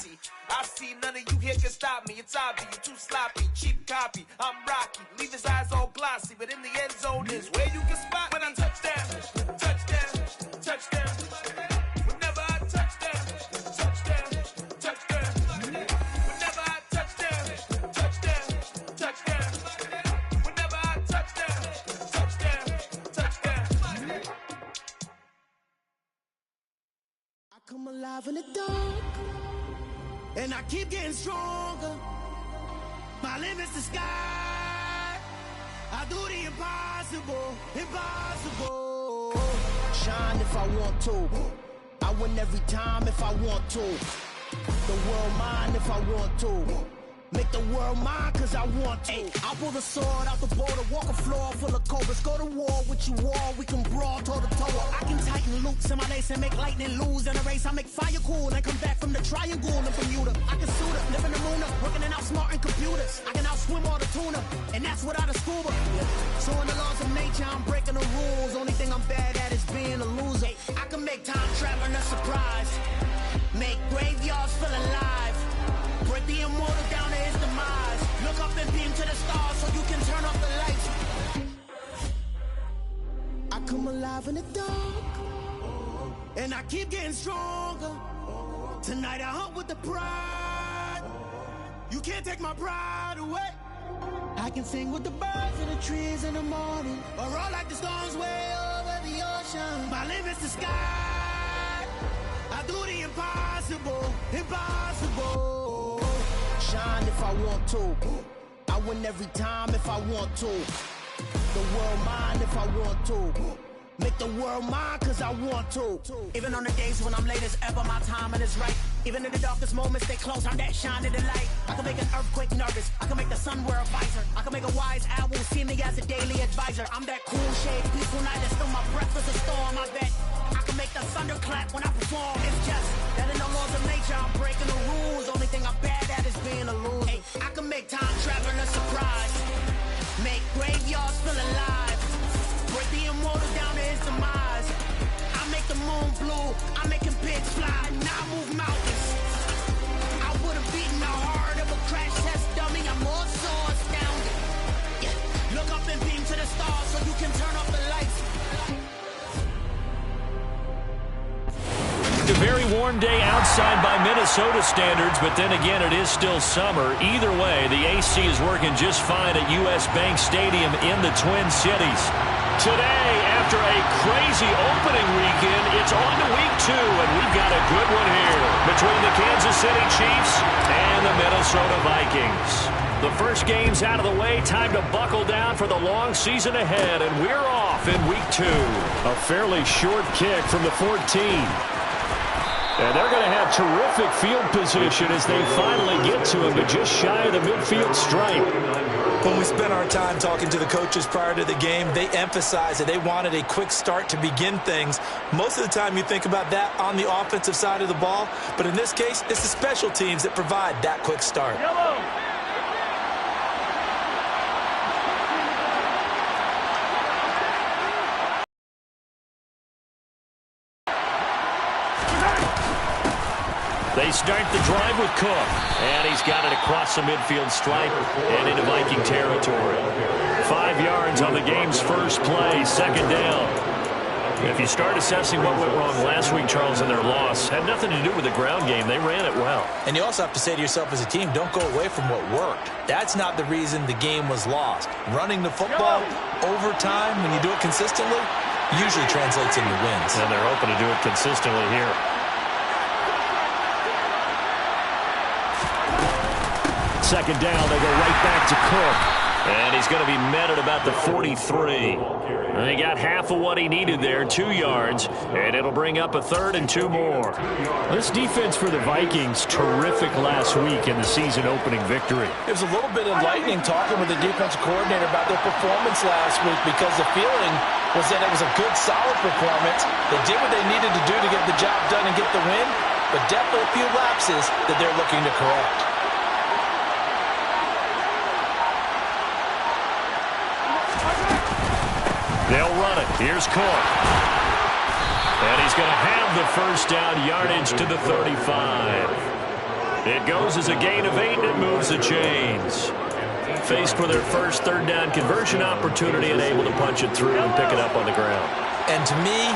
Nazi. I see none of you here can stop me. It's obvious, you too sloppy, cheap copy. I'm Rocky, leave his eyes all glossy, but in the end zone is where you can spot when I touchdown, touchdown, touchdown. Whenever I touchdown, touchdown, touchdown. Whenever I touchdown, touchdown, touchdown. Whenever I touchdown, touchdown, touchdown. I come alive in the dark, and I keep getting stronger. My limit's the sky. I do the impossible, impossible. Shine if I want to. I win every time if I want to. The world mine if I want to. Make the world mine cause I want to. I pull the sword out the border, walk a floor full of cobras. Go to war with you all, we can brawl toe to toe. I can tighten loops in my lace and make lightning lose in a race. I make fire cool and come back from the triangle in Bermuda. I can suit up, live in the moon up, working and outsmarting computers. I can outswim all the tuna, and that's without a scuba. So in the laws of nature, I'm breaking the rules. Only thing I'm bad at is being a loser. I can make time traveling a surprise, make graveyards feel alive. Break the immortal down to his demise. Look up and beam to the stars so you can turn off the lights. I come alive in the dark, and I keep getting stronger. Tonight I hunt with the pride. You can't take my pride away. I can sing with the birds and the trees in the morning, or roll like the storms way over the ocean. My limit's the sky. I do the impossible, impossible. Shine if I want to. I win every time if I want to. The world mine if I want to. Make the world mine cause I want to. Even on the days when I'm late as ever, my timing is right. Even in the darkest moments, they close, I'm that shining the light. I can make an earthquake nervous, I can make the sun wear a visor. I can make a wise owl see me as a daily advisor. I'm that cool shade, peaceful night, and still my breath is a storm. I bet I can make the thunder clap when I perform. It's just that in the laws of nature, I'm breaking the rules. Only thing I'm bad at is being a loser. Hey, I can make time traveling a surprise, make graveyards feel alive. Break the immortal down to his demise. I make the moon blue, I make him pigs fly. Now I move mountains. I would've beaten the heart of a crash test dummy. I'm more so astounded. Yeah. Look up and beam to the stars so you can turn off the lights. A very warm day outside by Minnesota standards, but then again, it is still summer. Either way, the AC is working just fine at U.S. Bank Stadium in the Twin Cities. Today, after a crazy opening weekend, it's on to week 2, and we've got a good one here between the Kansas City Chiefs and the Minnesota Vikings. The first game's out of the way. Time to buckle down for the long season ahead, and we're off in week 2. A fairly short kick from the 14. And they're going to have terrific field position as they finally get to him, but just shy of the midfield stripe. When we spent our time talking to the coaches prior to the game, they emphasized that they wanted a quick start to begin things. Most of the time you think about that on the offensive side of the ball, but in this case, it's the special teams that provide that quick start. They start the drive with Cook, and he's got it across the midfield stripe and into Viking territory. 5 yards on the game's first play, second down. If you start assessing what went wrong last week, Charles, in their loss, had nothing to do with the ground game. They ran it well. And you also have to say to yourself as a team, don't go away from what worked. That's not the reason the game was lost. Running the football over time, when you do it consistently, usually translates into wins. And they're open to do it consistently here. Second down, they go right back to Cook. And he's going to be met at about the 43. And he got half of what he needed there, 2 yards. And it'll bring up a 3rd and 2 more. This defense for the Vikings, terrific last week in the season-opening victory. It was a little bit enlightening talking with the defensive coordinator about their performance last week, because the feeling was that it was a good, solid performance. They did what they needed to do to get the job done and get the win, but definitely a few lapses that they're looking to correct. They'll run it. Here's Cook. And he's going to have the first down, yardage to the 35. It goes as a gain of 8, and it moves the chains. Faced with their first third down conversion opportunity and able to punch it through and pick it up on the ground. And to me,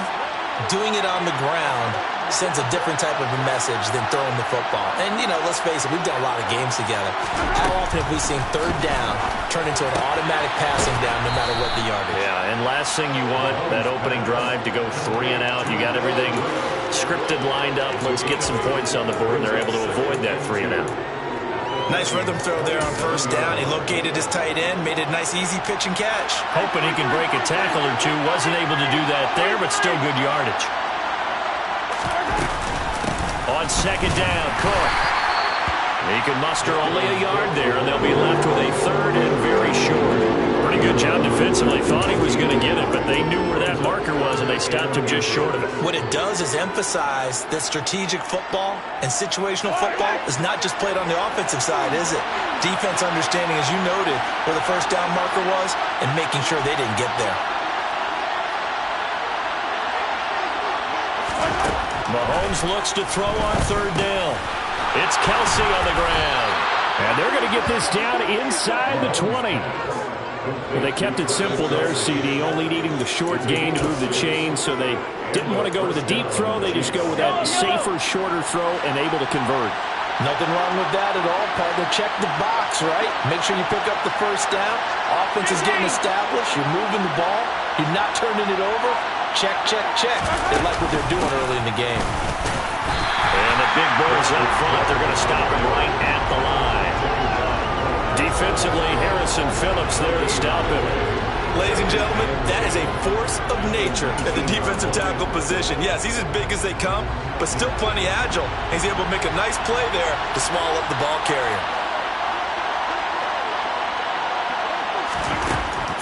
doing it on the ground sends a different type of a message than throwing the football. And, you know, let's face it, we've done a lot of games together. How often have we seen third down turn into an automatic passing down no matter what the yardage? Yeah, and last thing you want, that opening drive to go 3 and out. You got everything scripted, lined up. Let's get some points on the board, and they're able to avoid that 3 and out. Nice rhythm throw there on first down. He located his tight end, made it a nice, easy pitch and catch. Hoping he can break a tackle or two. Wasn't able to do that there, but still good yardage. On second down, Cook. He can muster only a yard there, and they'll be left with a third and very short. Pretty good job defensively. Thought he was going to get it, but they knew where that marker was, and they stopped him just short of it. What it does is emphasize that strategic football and situational football is not just played on the offensive side, is it? Defense understanding, as you noted, where the first down marker was and making sure they didn't get there. Mahomes looks to throw on third down. It's Kelsey on the ground. And they're going to get this down inside the 20. Well, they kept it simple there, CD, only needing the short gain to move the chain, so they didn't want to go with a deep throw. They just go with that safer, shorter throw and able to convert. Nothing wrong with that at all, partner. Check the box, right? Make sure you pick up the first down. Offense is getting established. You're moving the ball. You're not turning it over. Check, check, check. They like what they're doing early in the game. And the big boys up front, they're going to stop him right at the line. Defensively, Harrison Phillips there to stop him. Ladies and gentlemen, that is a force of nature at the defensive tackle position. Yes, he's as big as they come, but still plenty agile. He's able to make a nice play there to swallow up the ball carrier.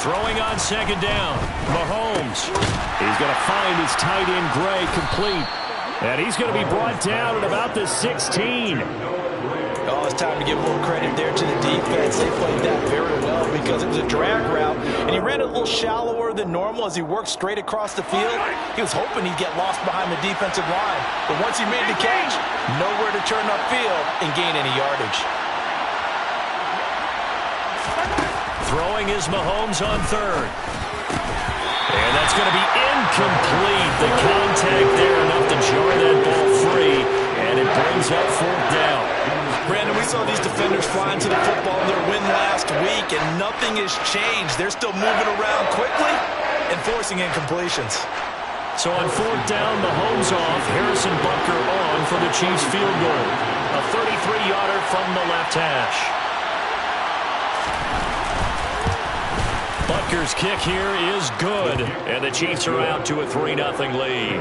Throwing on second down, Mahomes. He's going to find his tight end, Gray, complete. And he's going to be brought down at about the 16. Oh, it's time to give more credit there to the defense. They played that very well because it was a drag route, and he ran it a little shallower than normal as he worked straight across the field. He was hoping he'd get lost behind the defensive line, but once he made the catch, nowhere to turn upfield and gain any yardage. Throwing is Mahomes on third. And that's going to be incomplete. The contact there enough to jar that ball free, and it brings up fourth down. Brandon, we saw these defenders flying to the football in their win last week, and nothing has changed. They're still moving around quickly and forcing incompletions. So on fourth down, Mahomes off, Harrison Butker on for the Chiefs field goal. A 33-yarder from the left hash. Butker's kick here is good, and the Chiefs are out to a 3-0 lead.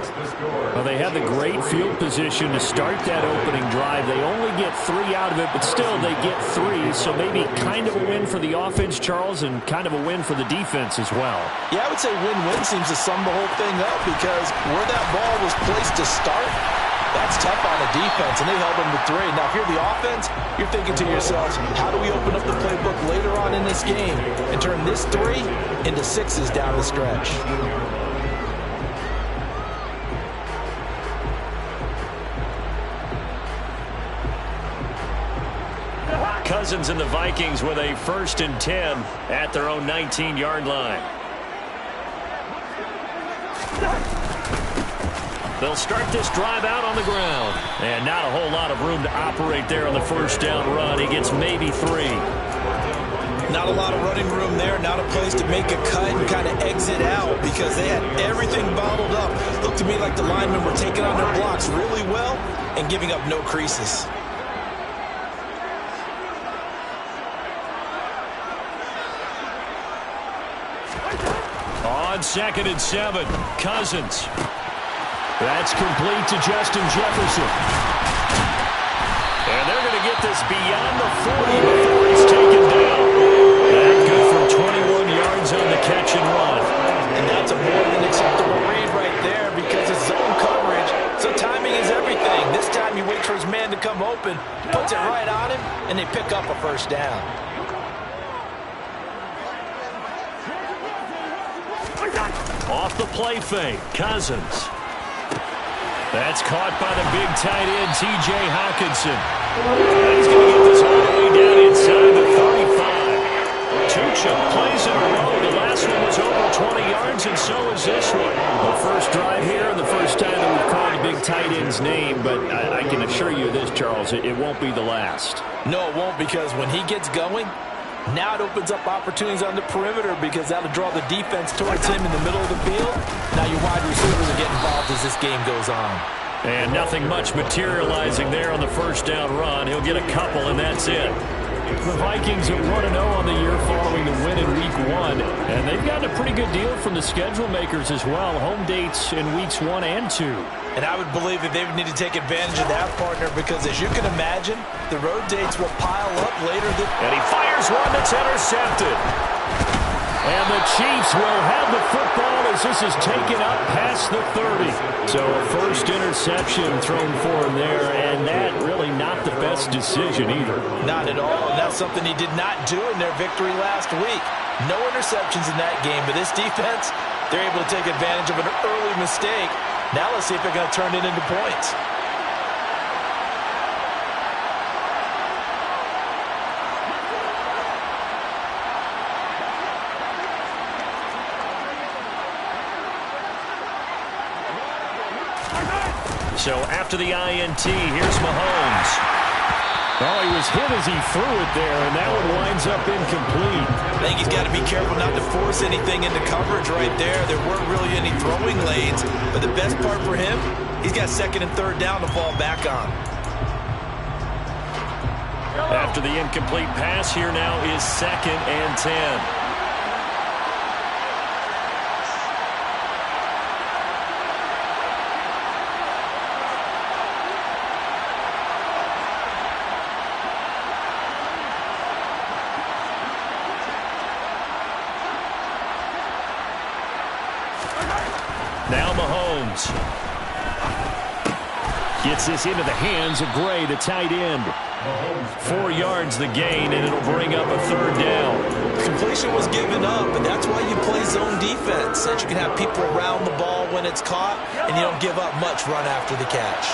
Well, they had the great field position to start that opening drive. They only get 3 out of it, but still they get 3, so maybe kind of a win for the offense, Charles, and kind of a win for the defense as well. Yeah, I would say win-win seems to sum the whole thing up because where that ball was placed to start, that's tough on the defense, and they held them to 3. Now, if you're the offense, you're thinking to yourselves, how do we open up the playbook later on in this game and turn this 3 into 6s down the stretch? Cousins and the Vikings with a 1st and 10 at their own 19-yard line. They'll start this drive out on the ground. And not a whole lot of room to operate there on the first down run. He gets maybe 3. Not a lot of running room there. Not a place to make a cut and kind of exit out because they had everything bottled up. Looked to me like the linemen were taking on their blocks really well and giving up no creases. On 2nd and 7, Cousins. That's complete to Justin Jefferson. And they're going to get this beyond the 40 before he's taken down. And good for 21 yards on the catch and run. And that's a more than acceptable read right there because it's zone coverage. So timing is everything. This time you wait for his man to come open, puts it right on him, and they pick up a first down. Off the play fake, Cousins. That's caught by the big tight end, T.J. Hawkinson. He's going to get this all the way down inside the 35. Two chunk plays in a row. The last one was over 20 yards, and so is this one. The first drive here, and the first time that we've called a big tight end's name, but I can assure you this, Charles, it won't be the last. No, it won't, because when he gets going, now it opens up opportunities on the perimeter because that'll draw the defense towards him in the middle of the field. Now your wide receivers will get involved as this game goes on. And nothing much materializing there on the first down run. He'll get a couple, and that's it. The Vikings are 1-0 on the year following the win in Week 1. And they've gotten a pretty good deal from the schedule makers as well. Home dates in Weeks 1 and 2. And I would believe that they would need to take advantage of that, partner, because as you can imagine, the road dates will pile up later. And he fires one that's intercepted. And the Chiefs will have the football as this is taken up past the 30. So a first interception thrown for him there, and that really not the best decision either. Not at all, and that's something he did not do in their victory last week. No interceptions in that game, but this defense, they're able to take advantage of an early mistake. Now let's see if they're going to turn it into points. So after the INT, here's Mahomes. Oh, he was hit as he threw it there, and that one winds up incomplete. I think he's got to be careful not to force anything into coverage right there. There weren't really any throwing lanes, but the best part for him, he's got second and third down to fall back on. After the incomplete pass, here now is 2nd and 10. Now Mahomes gets this into the hands of Gray, the tight end. 4 yards the gain, and it'll bring up a third down. Completion was given up, but that's why you play zone defense, so that you can have people around the ball when it's caught, and you don't give up much run after the catch.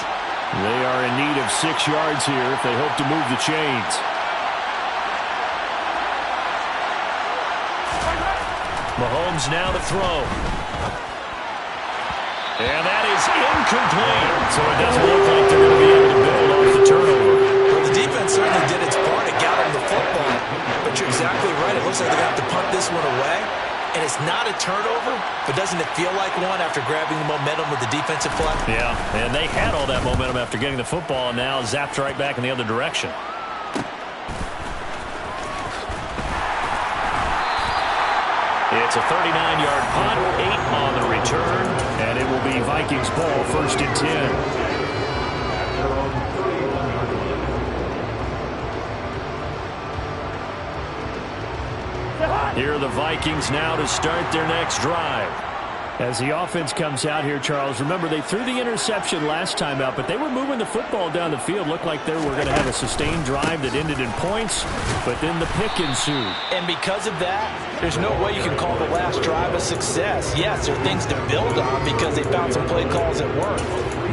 They are in need of 6 yards here if they hope to move the chains. Mahomes now to throw. And that is incomplete. So it doesn't look like they're going to be able to build off the turnover. Well, the defense certainly did its part. It got them the football. But you're exactly right. It looks like they're going to have to punt this one away. And it's not a turnover, but doesn't it feel like one after grabbing the momentum with the defensive play? Yeah, and they had all that momentum after getting the football, and now zapped right back in the other direction. It's a 39-yard punt, 8 on the return, and it will be Vikings ball, 1st and 10. Here are the Vikings now to start their next drive. As the offense comes out here, Charles, remember they threw the interception last time out, but they were moving the football down the field. Looked like they were going to have a sustained drive that ended in points, but then the pick ensued. And because of that, there's no way you can call the last drive a success. Yes, there are things to build on because they found some play calls that work.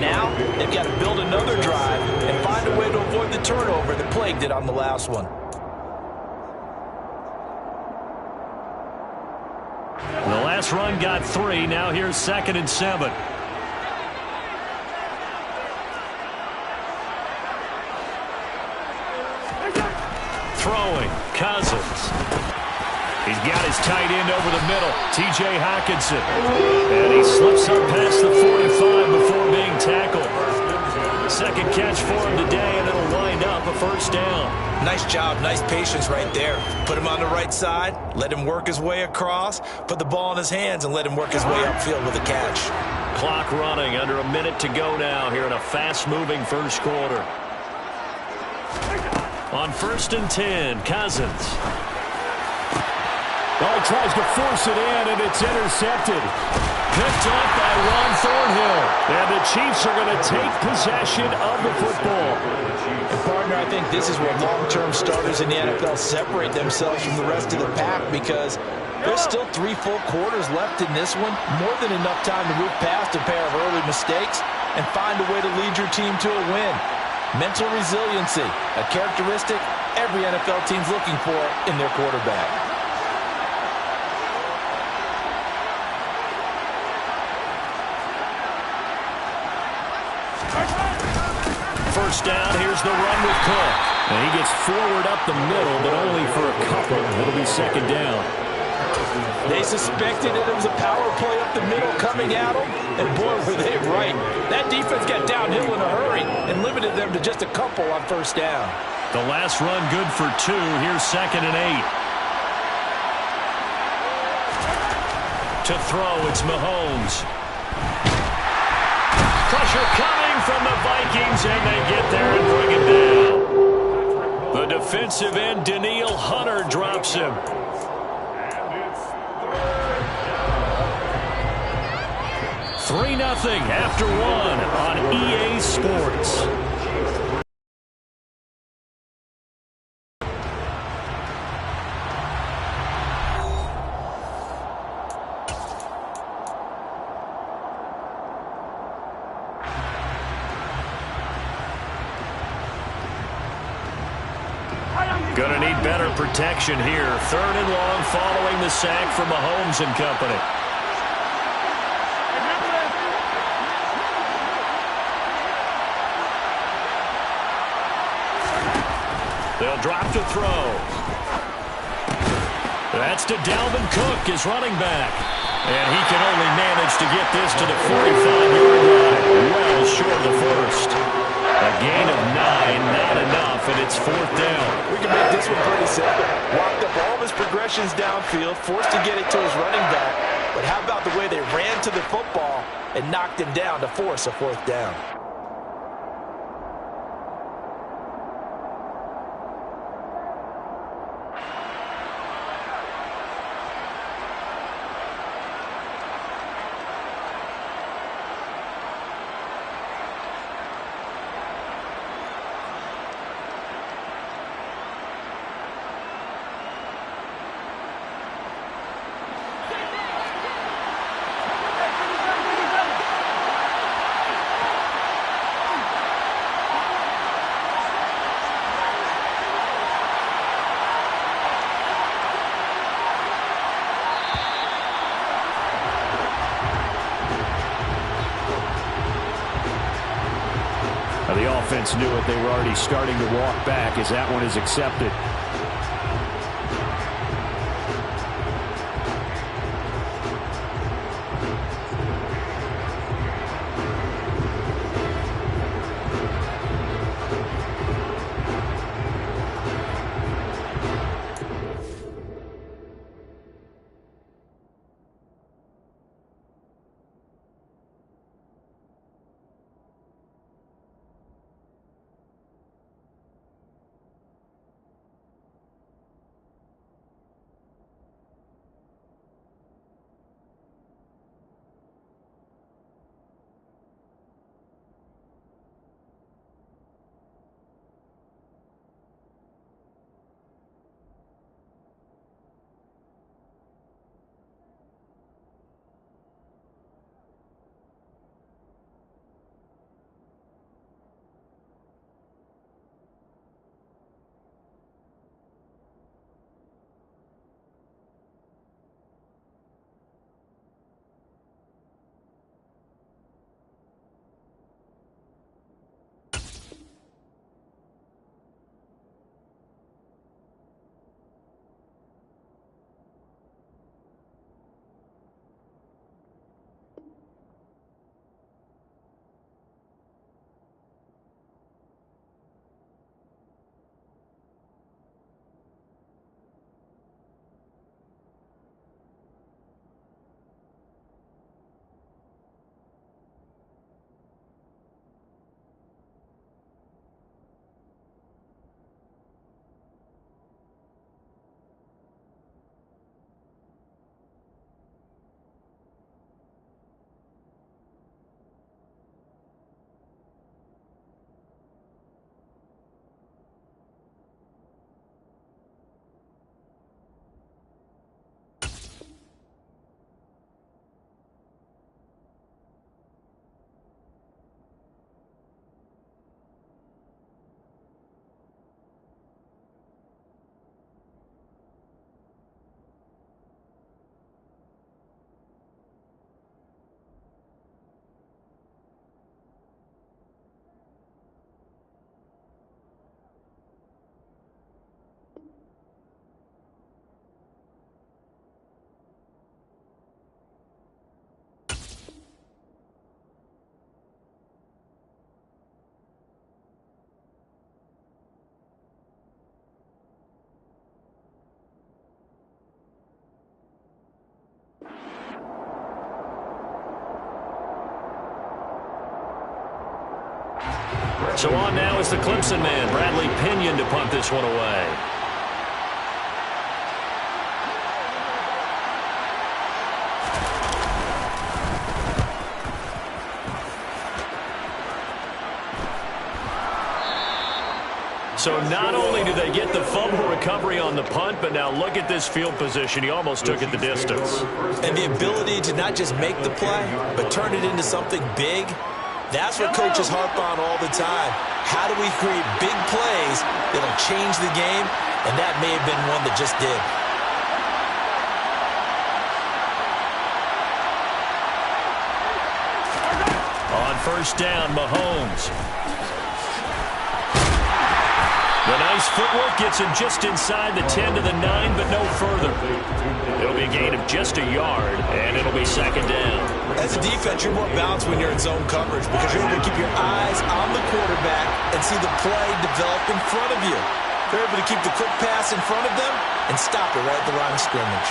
Now, they've got to build another drive and find a way to avoid the turnover that plagued it on the last one. The last run got 3. Now here's 2nd and 7. Throwing, Cousins. He's got his tight end over the middle, T.J. Hawkinson. And he slips up past the 45 before being tackled. Second catch for him today, and it'll wind up a 1st down. Nice job, nice patience right there. Put him on the right side, let him work his way across, put the ball in his hands, and let him work his way upfield with a catch. Clock running, under a minute to go now here in a fast-moving first quarter. On 1st and 10, Cousins. Oh, he tries to force it in, and it's intercepted. Picked off by Ron Thornhill. And the Chiefs are going to take possession of the football. And partner, I think this is where long-term starters in the NFL separate themselves from the rest of the pack because there's still 3 full quarters left in this one. More than enough time to move past a pair of early mistakes and find a way to lead your team to a win. Mental resiliency, a characteristic every NFL team's looking for in their quarterback. First down, here's the run with Cook. And he gets forward up the middle, but only for a couple. It'll be second down. They suspected it was a power play up the middle coming at them, and boy, were they right. That defense got downhill in a hurry and limited them to just a couple on first down. The last run good for 2. Here's second and 8. To throw, it's Mahomes. Pressure coming from the Vikings, and they get there and bring it down. The defensive end, Danielle Hunter, drops him. 3-0 after 1 on EA Sports. Gonna need better protection here. 3rd and long following the sack from Mahomes and company. They'll drop to throw. That's to Dalvin Cook, his running back. And he can only manage to get this to the 45-yard line. Well short of the first. A gain of 9, not enough, and it's 4th down. We can make this one pretty simple. Walked up all of his progressions downfield, forced to get it to his running back. But how about the way they ran to the football and knocked him down to force a 4th down? The offense knew it. They were already starting to walk back as that one is accepted. So on now is the Clemson man, Bradley Pinion, to punt this one away. So not only do they get the fumble recovery on the punt, but now look at this field position. He almost took it the distance. And the ability to not just make the play, but turn it into something big, that's what coaches harp on all the time. How do we create big plays that'll change the game? And that may have been one that just did. On first down, Mahomes. The nice footwork gets him just inside the 10 to the 9, but no further. It'll be a gain of just a yard, and it'll be second down. As a defense, you're more balanced when you're in zone coverage because you're able to keep your eyes on the quarterback and see the play develop in front of you. They're able to keep the quick pass in front of them and stop it right at the line of scrimmage.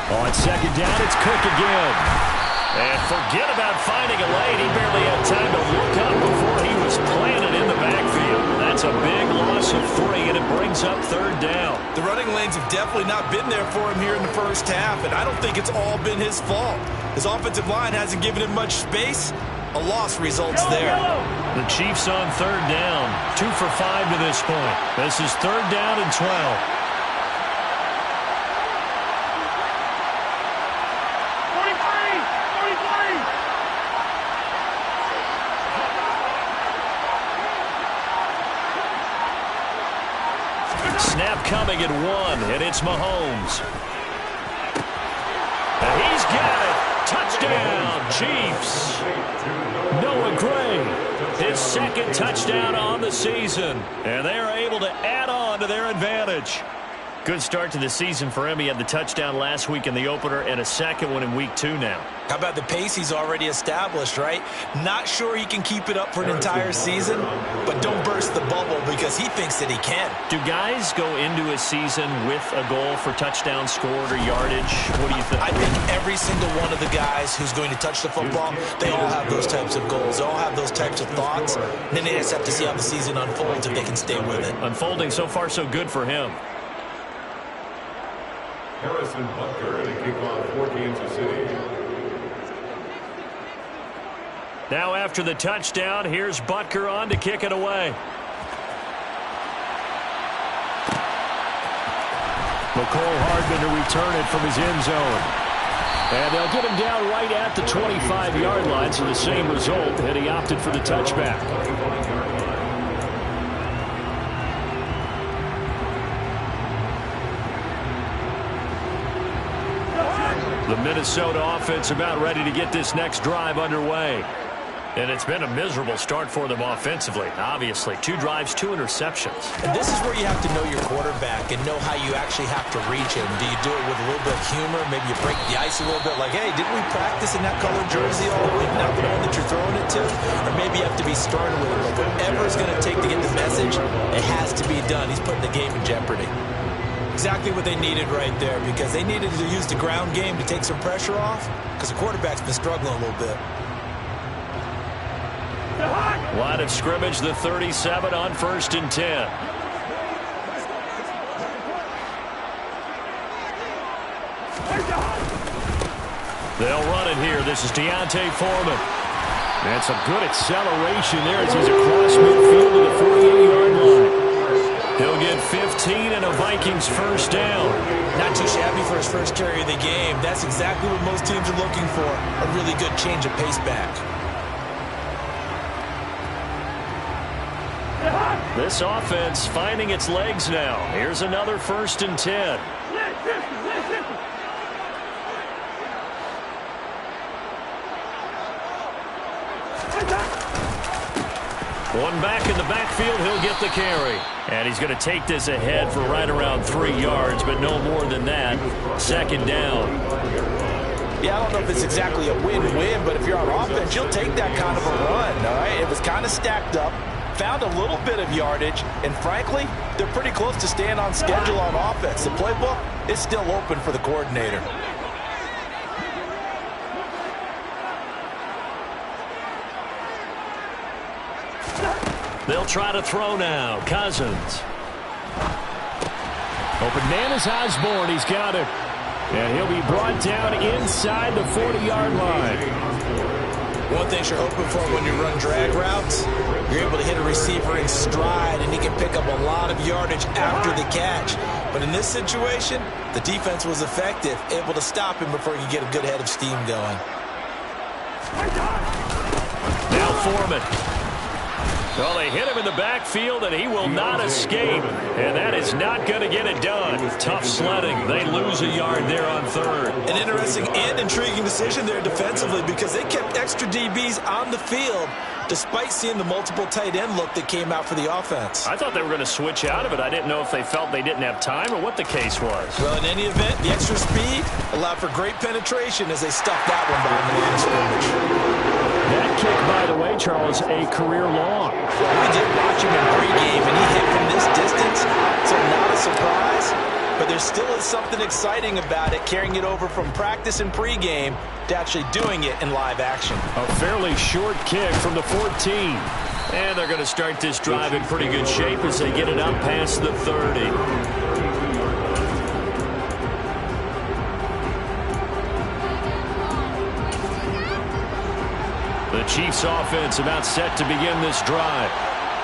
On second down, it's Cook again. And forget about finding a lane. He barely had time to look up before he was planted in the backfield. That's a big loss of 3, and it brings up third down. The running lanes have definitely not been there for him here in the first half, and I don't think it's all been his fault. His offensive line hasn't given him much space. A loss results there. The Chiefs on third down. 2 for 5 to this point. This is third down and 12. Snap coming at 1, and it's Mahomes. And he's got it. Touchdown, Chiefs. Noah Gray, his second touchdown on the season. And they are able to add on to their advantage. Good start to the season for him. He had the touchdown last week in the opener and a second one in week 2 now. How about the pace he's already established, right? Not sure he can keep it up for an entire season, but don't burst the bubble because he thinks that he can. Do guys go into a season with a goal for touchdown scored or yardage? What do you think? I think every single one of the guys who's going to touch the football, they all have those types of goals. They all have those types of thoughts. And then they just have to see how the season unfolds if they can stay with it. Unfolding so far so good for him. Harrison Butker to kick off for Kansas City. Now after the touchdown, here's Butker on to kick it away. McCole Hardman to return it from his end zone. And they'll get him down right at the 25-yard line, so the same result, and he opted for the touchback. The Minnesota offense about ready to get this next drive underway. And it's been a miserable start for them offensively, obviously. 2 drives, 2 interceptions. And this is where you have to know your quarterback and know how you actually have to reach him. Do you do it with a little bit of humor? Maybe you break the ice a little bit like, hey, didn't we practice in that colored jersey all week, not the one that you're throwing it to? Or maybe you have to be stern with it. But whatever it's going to take to get the message, it has to be done. He's putting the game in jeopardy. Exactly what they needed right there because they needed to use the ground game to take some pressure off because the quarterback's been struggling a little bit. Line of scrimmage, the 37 on 1st and 10. They'll run it here. This is Deontay Foreman. That's a good acceleration there as he's across midfield to the 48-yard line. He'll get 15 and a Vikings first down. Not too shabby for his first carry of the game. That's exactly what most teams are looking for. A really good change of pace back. This offense finding its legs now. Here's another 1st and 10. One back in the backfield, he'll get the carry. And he's going to take this ahead for right around 3 yards, but no more than that. 2nd down. Yeah, I don't know if it's exactly a win-win, but if you're on offense, you'll take that kind of a run, all right? It was kind of stacked up. found a little bit of yardage, and frankly, they're pretty close to staying on schedule on offense. The playbook is still open for the coordinator. They'll try to throw now. Cousins. Open man is Osborne. He's got it. And he'll be brought down inside the 40-yard line. One thing you're hoping for when you run drag routes, you're able to hit a receiver in stride, and he can pick up a lot of yardage after the catch. But in this situation, the defense was effective, able to stop him before he could get a good head of steam going. Now Foreman. Well, they hit him in the backfield, and he will not escape. And that is not going to get it done. Tough sledding. They lose a yard there on third. An interesting and intriguing decision there defensively because they kept extra DBs on the field despite seeing the multiple tight end look that came out for the offense. I thought they were going to switch out of it. I didn't know if they felt they didn't have time or what the case was. Well, in any event, the extra speed allowed for great penetration as they stuffed that one behind the line of scrimmage. That kick, by the way, Charles, a career long. We did watch him in pregame, and he hit from this distance, so not a surprise. But there still is something exciting about it, carrying it over from practice and pregame to actually doing it in live action. A fairly short kick from the 14. And they're going to start this drive in pretty good shape as they get it up past the 30. The Chiefs offense about set to begin this drive.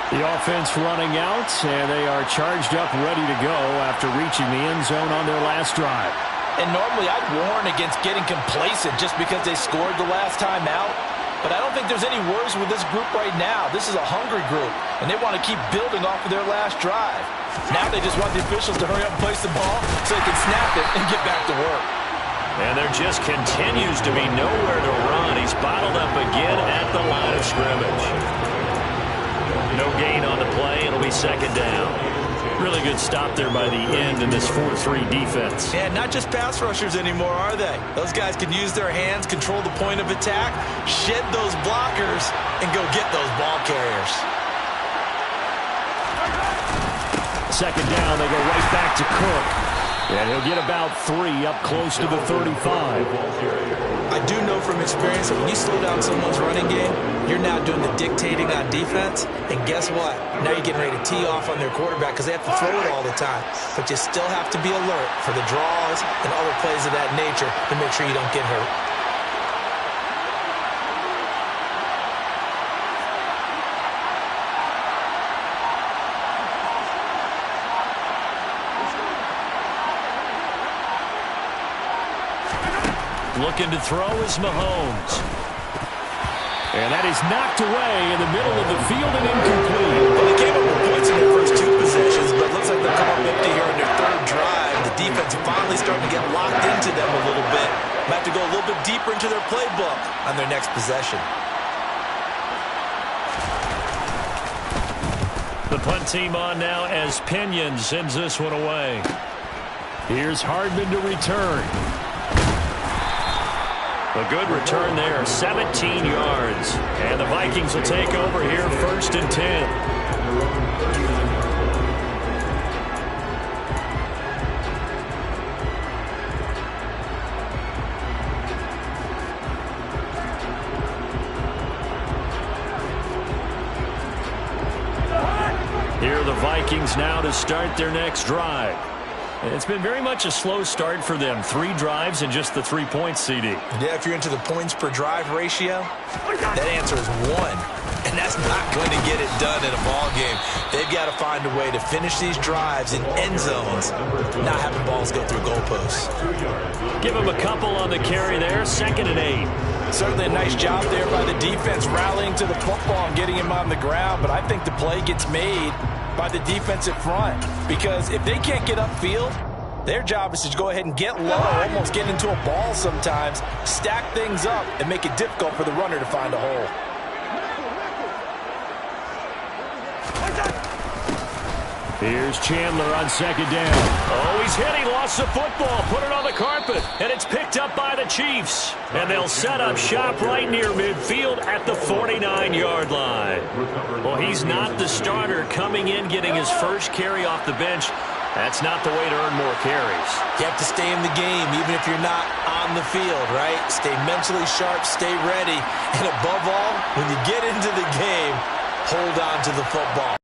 The offense running out, and they are charged up, ready to go after reaching the end zone on their last drive. And normally I'd warn against getting complacent just because they scored the last time out. But I don't think there's any worries with this group right now. This is a hungry group, and they want to keep building off of their last drive. Now they just want the officials to hurry up and place the ball so they can snap it and get back to work. And there just continues to be nowhere to run. He's bottled up again at the line of scrimmage. No gain on the play. It'll be second down. Really good stop there by the end in this 4-3 defense. Yeah, not just pass rushers anymore, are they? Those guys can use their hands, control the point of attack, shed those blockers, and go get those ball carriers. Second down, they go right back to Cook. And he'll get about 3 up close to the 35. I do know from experience that when you slow down someone's running game, you're now doing the dictating on defense. And guess what? Now you're getting ready to tee off on their quarterback because they have to throw it all the time. But you still have to be alert for the draws and other plays of that nature to make sure you don't get hurt. Looking to throw is Mahomes. And that is knocked away in the middle of the field and incomplete. Well, they came up with points in their first 2 possessions, but it looks like they'll come up empty here on their third drive. The defense finally starting to get locked into them a little bit. Might have to go a little bit deeper into their playbook on their next possession. The punt team on now as Pinion sends this one away. Here's Hardman to return. A good return there, 17 yards. And the Vikings will take over here, 1st and 10. Here are the Vikings now to start their next drive. It's been very much a slow start for them. 3 drives and just the 3 points, CD. Yeah, if you're into the points per drive ratio, that answer is 1. And that's not going to get it done in a ball game. They've got to find a way to finish these drives in end zones, not having balls go through goalposts. Give them a couple on the carry there, 2nd and 8. Certainly a nice job there by the defense rallying to the football and getting him on the ground, but I think the play gets made by the defensive front, because if they can't get upfield, their job is to go ahead and get low, almost get into a ball sometimes, stack things up, and make it difficult for the runner to find a hole. Here's Chandler on second down. Oh, he's hit. He lost the football. Put it on the carpet. And it's picked up by the Chiefs. And they'll set up shop right near midfield at the 49-yard line. Well, he's not the starter coming in, getting his first carry off the bench. That's not the way to earn more carries. You have to stay in the game, even if you're not on the field, right? Stay mentally sharp, stay ready. And above all, when you get into the game, hold on to the football.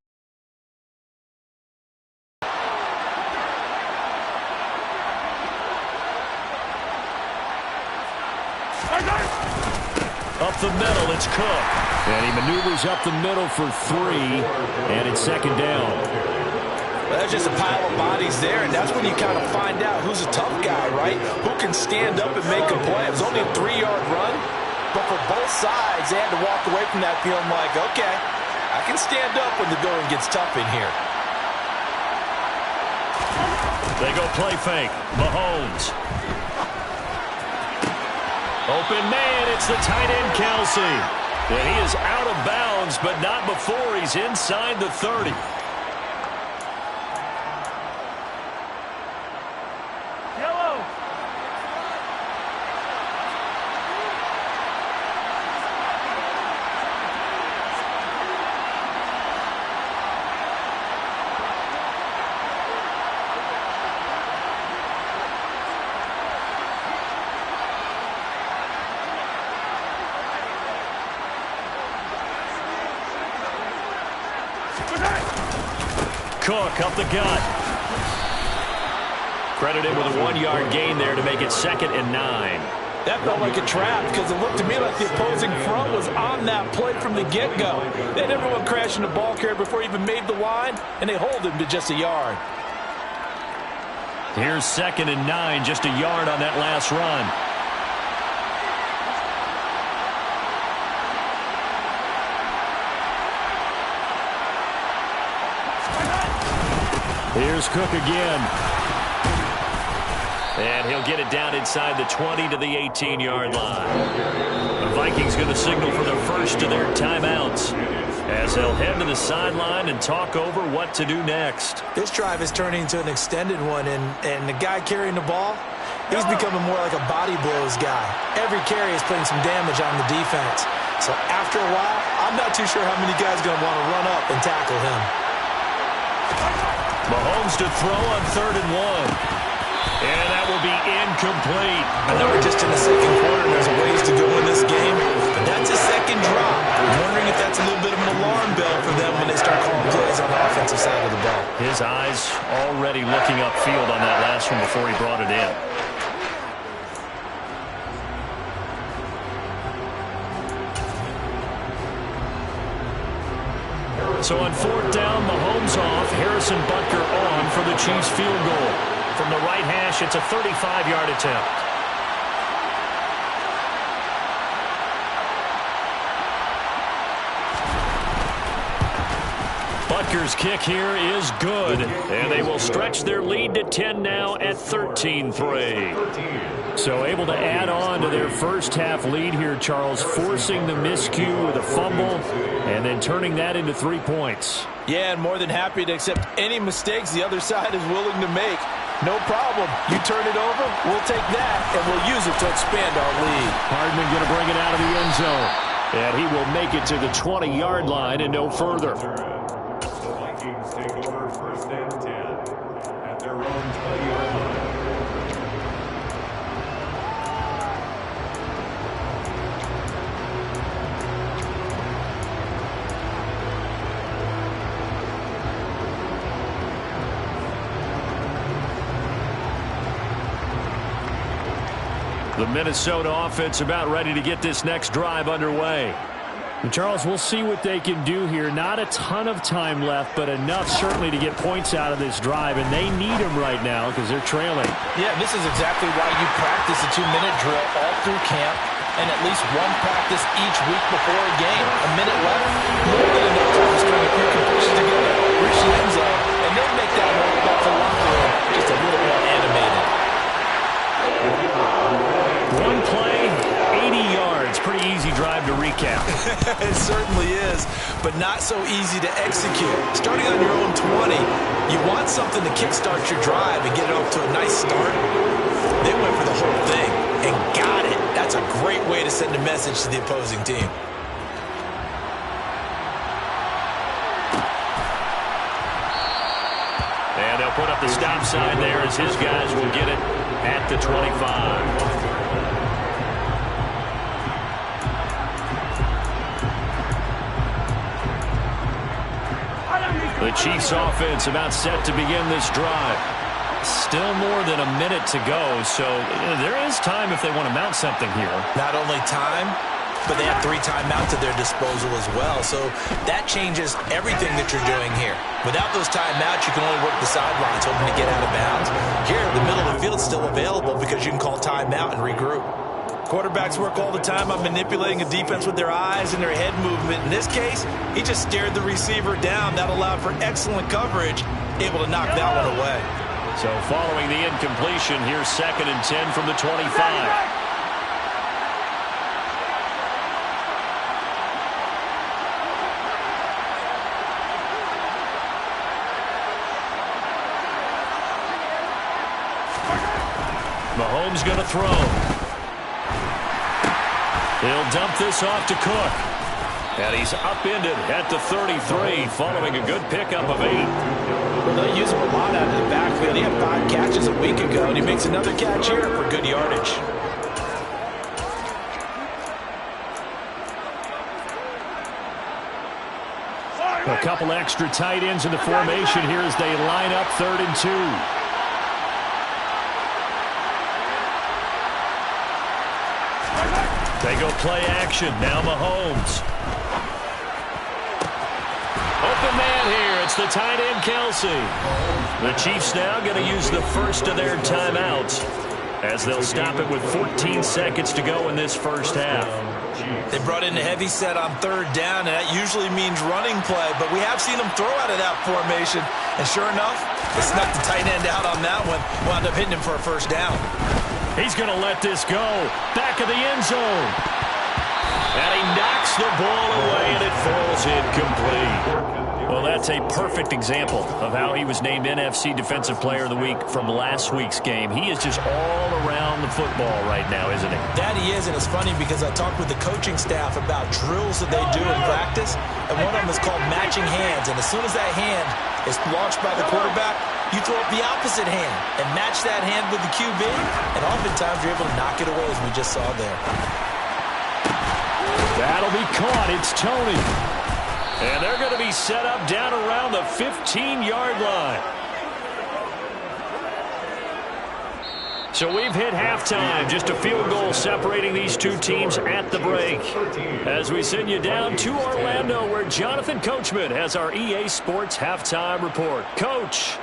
Up the middle, it's Cook. And he maneuvers up the middle for 3, and it's second down. Well, there's just a pile of bodies there, and that's when you kind of find out who's a tough guy, right? Who can stand up and make a play. It was only a 3-yard run, but for both sides, they had to walk away from that feeling like, okay, I can stand up when the going gets tough in here. They go play fake. Mahomes. Open man, it's the tight end, Kelsey. And he is out of bounds, but not before he's inside the 30. Cook up the gut. Credited with a 1-yard gain there to make it 2nd and 9. That felt like a trap because it looked to me like the opposing front was on that play from the get-go. They had everyone crashing the ball carrier before he even made the line, and they hold him to just a yard. Here's 2nd and 9, just a yard on that last run. Here's Cook again. And he'll get it down inside the 20 to the 18-yard line. The Vikings going to signal for the first of their timeouts as they'll head to the sideline and talk over what to do next. This drive is turning into an extended one, and the guy carrying the ball, he's becoming more like a body blows guy. Every carry is putting some damage on the defense. So after a while, I'm not too sure how many guys are going to want to run up and tackle him. Mahomes to throw on 3rd and 1. And that will be incomplete. I know we're just in the second quarter and there's a ways to go in this game, but that's a second drop. I'm wondering if that's a little bit of an alarm bell for them when they start calling plays on the offensive side of the ball. His eyes already looking upfield on that last one before he brought it in. So on 4th down, Mahomes off, Harrison Butker on for the Chiefs field goal. From the right hash, it's a 35-yard attempt. Butker's kick here is good, and they will stretch their lead to 10 now at 13-3. So able to add on to their first half lead here, Charles, forcing the miscue with a fumble and then turning that into 3 points. Yeah, and more than happy to accept any mistakes the other side is willing to make. No problem. You turn it over, we'll take that, and we'll use it to expand our lead. Hardman going to bring it out of the end zone. And he will make it to the 20-yard line and no further. The Vikings take over 1st and 10 at their own 20-yard line. The Minnesota offense about ready to get this next drive underway. And Charles, we'll see what they can do here. Not a ton of time left, but enough certainly to get points out of this drive, and they need them right now because they're trailing. Yeah, this is exactly why you practice a 2-minute drill all through camp and at least one practice each week before a game. A minute left, more than enough time to string a few completions together, reach the end zone, and then make that walk back to the locker room just a little more animated. One play, 80 yards. Pretty easy drive to recap. It certainly is. but not so easy to execute. Starting on your own 20, you want something to kickstart your drive and get it off to a nice start. They went for the whole thing and got it. That's a great way to send a message to the opposing team. And they'll put up the stop sign there as his guys will get it at the 25. The Chiefs offense about set to begin this drive. Still more than a minute to go, so there is time if they want to mount something here. Not only time, but they have 3 timeouts at their disposal as well, so that changes everything that you're doing here. Without those timeouts, you can only work the sidelines, hoping to get out of bounds. Here, the middle of the field is still available because you can call timeout and regroup. Quarterbacks work all the time on manipulating a defense with their eyes and their head movement. In this case, he just stared the receiver down. That allowed for excellent coverage, able to knock that one away. So following the incompletion, here's 2nd and 10 from the 25. Mahomes going to throw. He'll dump this off to Cook. And he's upended at the 33 following a good pickup of 8. Well, they'll use him a lot out of the backfield. He had 5 catches a week ago, and he makes another catch here for good yardage. A couple extra tight ends in the formation here as they line up 3rd and 2. They go play action. Now Mahomes. Open man here. It's the tight end, Kelsey. The Chiefs now going to use the first of their timeouts as they'll stop it with 14 seconds to go in this first half. They brought in a heavy set on 3rd down, and that usually means running play, but we have seen them throw out of that formation, and sure enough, they snuck the tight end out on that one, wound up hitting him for a first down. He's going to let this go. Back of the end zone. And he knocks the ball away, and it falls incomplete. Well, that's a perfect example of how he was named NFC Defensive Player of the Week from last week's game. He is just all around the football right now, isn't he? That he is, and it's funny because I talked with the coaching staff about drills that they do in practice, and one of them is called matching hands. And as soon as that hand is launched by the quarterback, you throw up the opposite hand and match that hand with the QB, and oftentimes you're able to knock it away, as we just saw there. That'll be caught. It's Tony. And they're going to be set up down around the 15-yard line. So we've hit halftime. Just a field goal separating these two teams at the break. As we send you down to Orlando, where Jonathan Coachman has our EA Sports halftime report. Coach.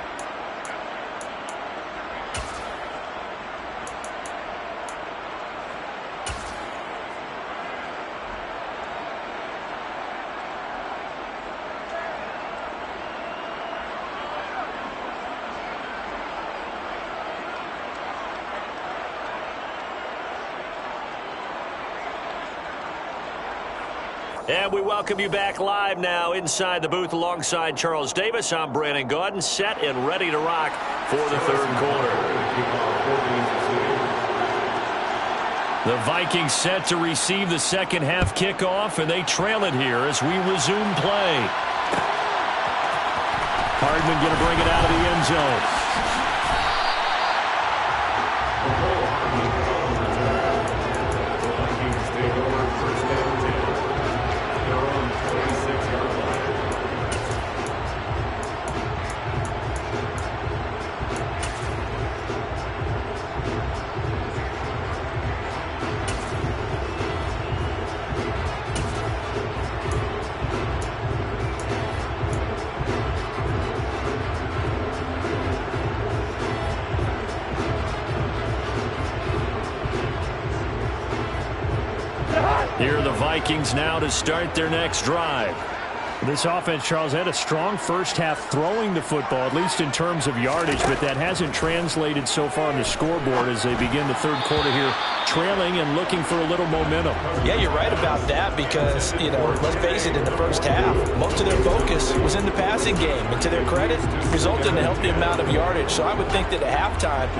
And we welcome you back live now inside the booth alongside Charles Davis. I'm Brandon Gaudin, set and ready to rock for the 3rd quarter. The Vikings set to receive the second half kickoff, and they trail it here as we resume play. Hardman going to bring it out of the end zone. Here are the Vikings now to start their next drive. This offense, Charles, had a strong first half throwing the football, at least in terms of yardage, but that hasn't translated so far on the scoreboard as they begin the third quarter here, trailing and looking for a little momentum. Yeah, you're right about that because, let's face it, in the first half, most of their focus was in the passing game. And to their credit, resulted in a healthy amount of yardage. So I would think that at halftime,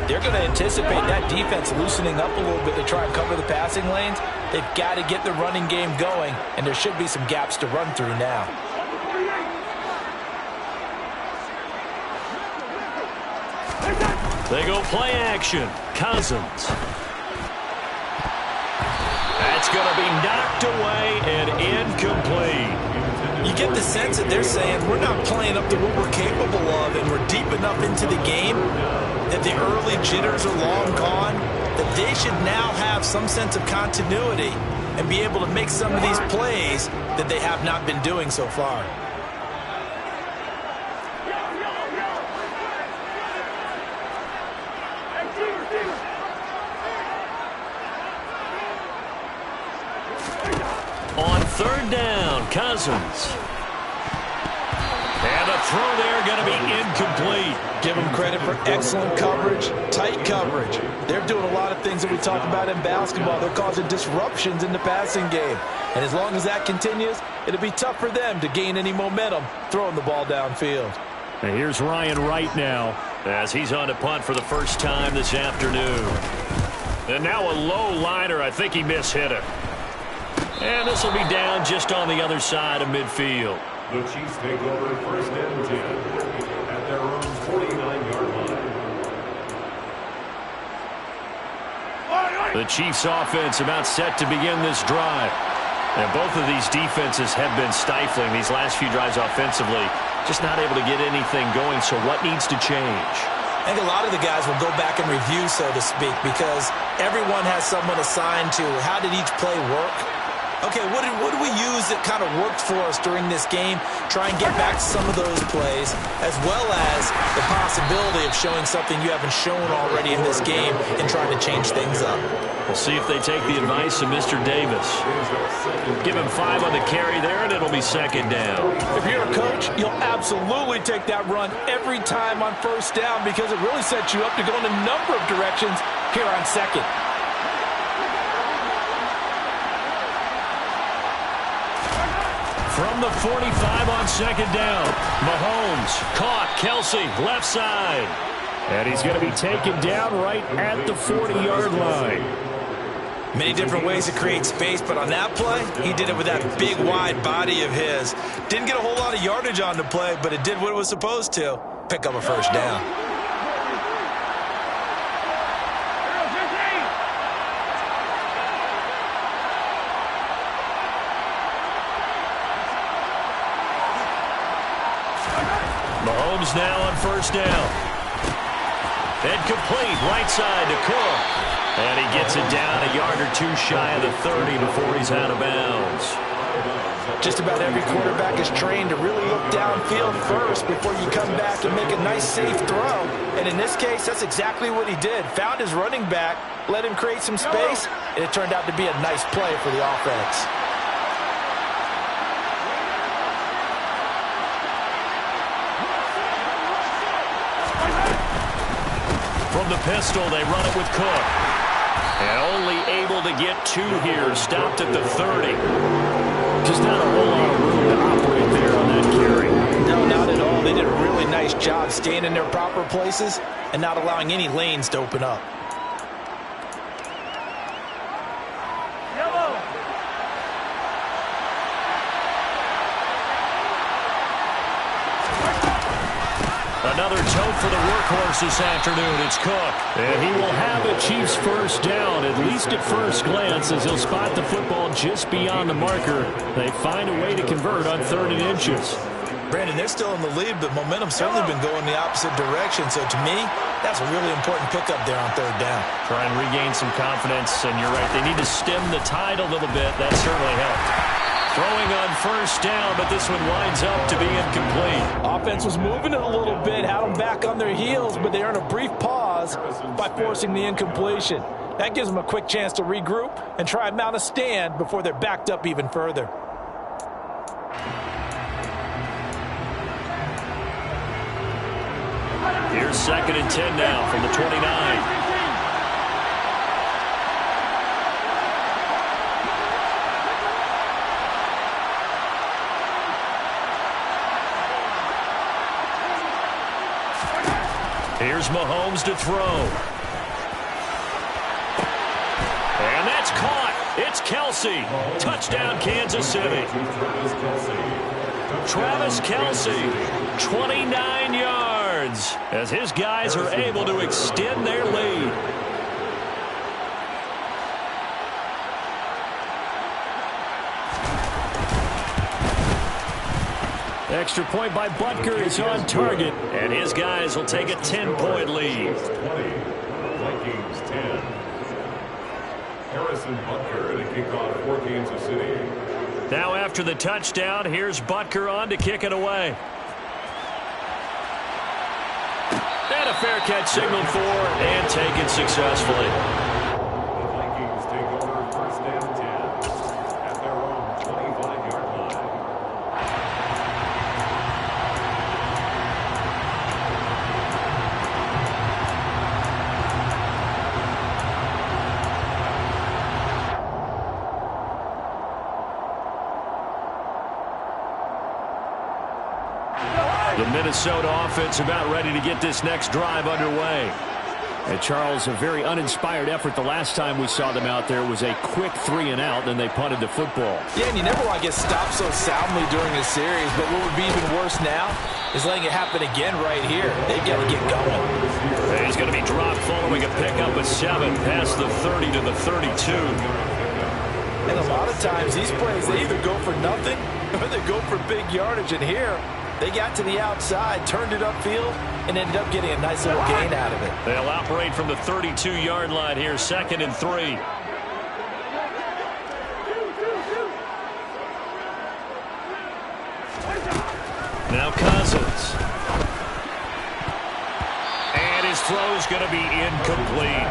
they're going to anticipate that defense loosening up a little bit to try and cover the passing lanes. They've got to get the running game going, and there should be some gaps to run through now. They go play action. Cousins. That's going to be knocked away and incomplete. You get the sense that they're saying we're not playing up to what we're capable of, and we're deep enough into the game that the early jitters are long gone, that they should now have some sense of continuity and be able to make some of these plays that they have not been doing so far. On third down, Cousins. And the throw there going to be incomplete. Give them credit for excellent coverage, tight coverage. They're doing a lot of things that we talk about in basketball. They're causing disruptions in the passing game. And as long as that continues, it'll be tough for them to gain any momentum throwing the ball downfield. And here's Ryan Wright now as he's on to punt for the first time this afternoon. And now a low liner. I think he mishit it. And this will be down just on the other side of midfield. The Chiefs take over first and 10 at their own 49-yard line. The Chiefs offense about set to begin this drive. And both of these defenses have been stifling these last few drives offensively. Just not able to get anything going, so what needs to change? I think a lot of the guys will go back and review, so to speak, because everyone has someone assigned to how did each play work. Okay, what do we use that kind of worked for us during this game? Try and get back to some of those plays, as well as the possibility of showing something you haven't shown already in this game and trying to change things up. We'll see if they take the advice of Mr. Davis. Give him 5 on the carry there, and it'll be second down. If you're a coach, you'll absolutely take that run every time on first down because it really sets you up to go in a number of directions here on second. From the 45 on second down, Mahomes caught Kelsey left side. And he's going to be taken down right at the 40-yard line. Many different ways to create space, but on that play, he did it with that big, wide body of his. Didn't get a whole lot of yardage on the play, but it did what it was supposed to, pick up a first down. Mahomes now on first down. And complete right side to Cook. And he gets it down a yard or two shy of the 30 before he's out of bounds. Just about every quarterback is trained to really look downfield first before you come back and make a nice, safe throw. And in this case, that's exactly what he did. Found his running back, let him create some space, and it turned out to be a nice play for the offense. From the pistol, they run it with Cook. And only able to get 2 here, stopped at the 30. Just not a whole lot of room to operate there on that carry. No, not at all. They did a really nice job staying in their proper places and not allowing any lanes to open up. Another tote for the workhorse this afternoon. It's Cook. And he will have a Chiefs first down, at least at first glance, as he'll spot the football just beyond the marker. They find a way to convert on 3rd and inches. Brandon, they're still in the lead, but momentum's certainly been going the opposite direction. So to me, that's a really important pickup there on 3rd down. Try and regain some confidence, and you're right. They need to stem the tide a little bit. That certainly helped. Throwing on first down, but this one winds up to be incomplete. Offense was moving it a little bit, had them back on their heels, but they earned a brief pause by forcing the incompletion. That gives them a quick chance to regroup and try and mount a stand before they're backed up even further. Here's 2nd and 10 now from the 29. Here's Mahomes to throw. And that's caught. It's Kelce. Touchdown, Kansas City. Travis Kelce, 29 yards, as his guys are able to extend their lead. Extra point by Butker is on target, and his guys will take a 10-point lead. 20, Vikings 10. Harrison Butker to kick off for Kansas City. Now after the touchdown, here's Butker on to kick it away. And a fair catch signaled for and taken successfully. The Vikings take over 1st and 10 at their own 25-yard line. The Minnesota offense about ready to get this next drive underway. And Charles, a very uninspired effort the last time we saw them out there was a quick 3-and-out, then they punted the football. Yeah, and you never want to get stopped so soundly during a series, but what would be even worse now is letting it happen again right here. They've got to get going. And he's going to be dropped following a pickup of 7 past the 30 to the 32. And a lot of times these plays, they either go for nothing or they go for big yardage. And here, they got to the outside, turned it upfield, and ended up getting a nice little gain out of it. They'll operate from the 32-yard line here, 2nd and 3. Now Cousins. And his throw's going to be incomplete.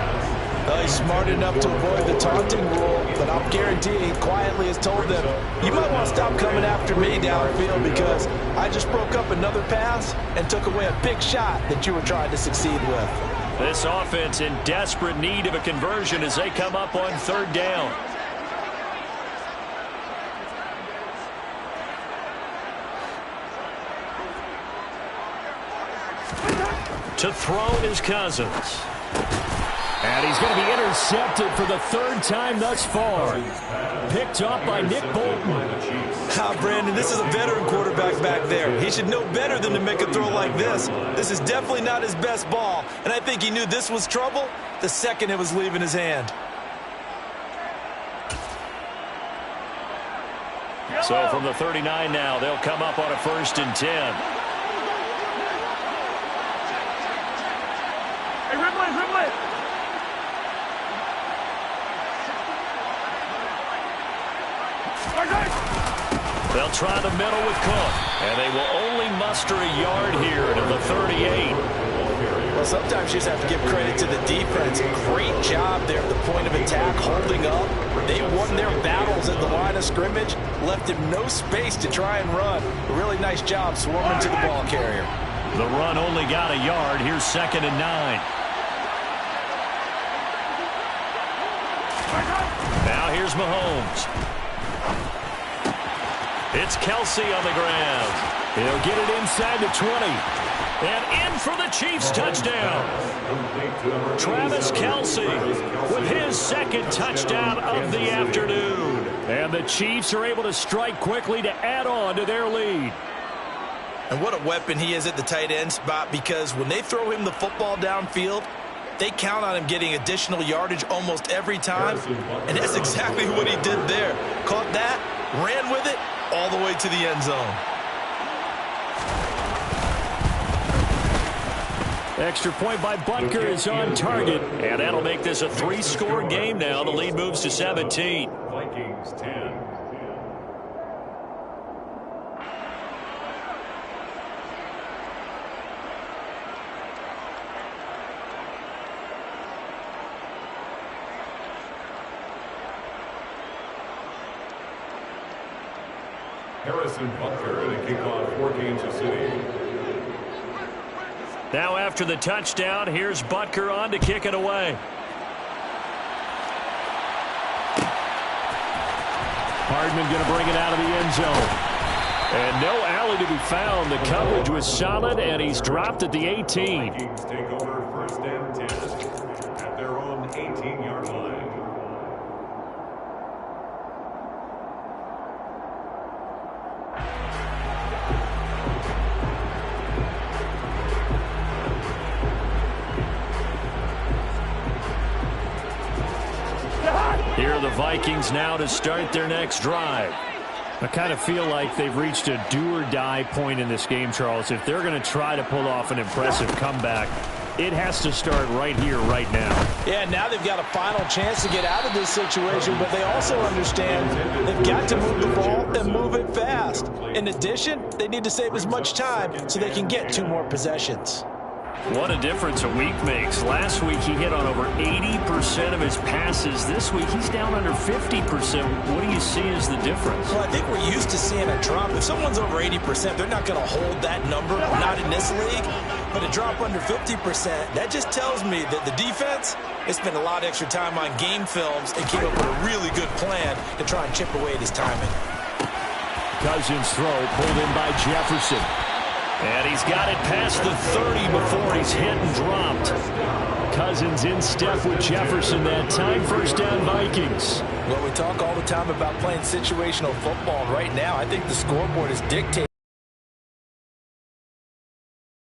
He's smart enough to avoid the taunting rule, but I'll guarantee he quietly has told them, you might want to stop coming after me downfield because I just broke up another pass and took away a big shot that you were trying to succeed with. This offense in desperate need of a conversion as they come up on 3rd down. To throw is Cousins. And he's going to be intercepted for the 3rd time thus far. Picked off by Nick Bolton. Brandon, this is a veteran quarterback back there. He should know better than to make a throw like this. This is definitely not his best ball, and I think he knew this was trouble the second it was leaving his hand. So from the 39 now, they'll come up on a 1st and 10. They'll try the middle with Cook, and they will only muster a yard here to the 38. Well, sometimes you just have to give credit to the defense. Great job there at the point of attack, holding up. They won their battles at the line of scrimmage, left him no space to try and run. A really nice job swarming to the ball carrier. The run only got a yard. Here's 2nd and 9. Now here's Mahomes. It's Kelce on the ground. He'll get it inside the 20. And in for the Chiefs touchdown. Travis Kelce with his 2nd touchdown of the afternoon. And the Chiefs are able to strike quickly to add on to their lead. And what a weapon he is at the tight end spot, because when they throw him the football downfield, they count on him getting additional yardage almost every time. And that's exactly what he did there. Caught that, ran with it, all the way to the end zone. Extra point by Butker is on target. And that'll make this a 3-score game now. The lead moves to 17. Vikings 10. Harrison Butker to kick off for Kansas City. Now after the touchdown, here's Butker on to kick it away. Hardman going to bring it out of the end zone. And no alley to be found. The coverage was solid, and he's dropped at the 18. Vikings take over first and 10 at their own 18-yard line. Here are the Vikings now to start their next drive. I kind of feel like they've reached a do-or-die point in this game, Charles. If they're going to try to pull off an impressive comeback, it has to start right here, right now. Yeah, now they've got a final chance to get out of this situation, but they also understand they've got to move the ball and move it fast. In addition, they need to save as much time so they can get 2 more possessions. What a difference a week makes. Last week he hit on over 80% of his passes. This week he's down under 50%. What do you see as the difference? Well, I think we're used to seeing a drop. If someone's over 80%, they're not going to hold that number, not in this league. But a drop under 50%, that just tells me that the defense has spent a lot of extra time on game films and came up with a really good plan to try and chip away at his timing. Cousins' throw pulled in by Jefferson. And he's got it past the 30 before he's hit and dropped. Cousins in step with Jefferson that time. First down, Vikings. Well, we talk all the time about playing situational football. And right now, I think the scoreboard is dictating.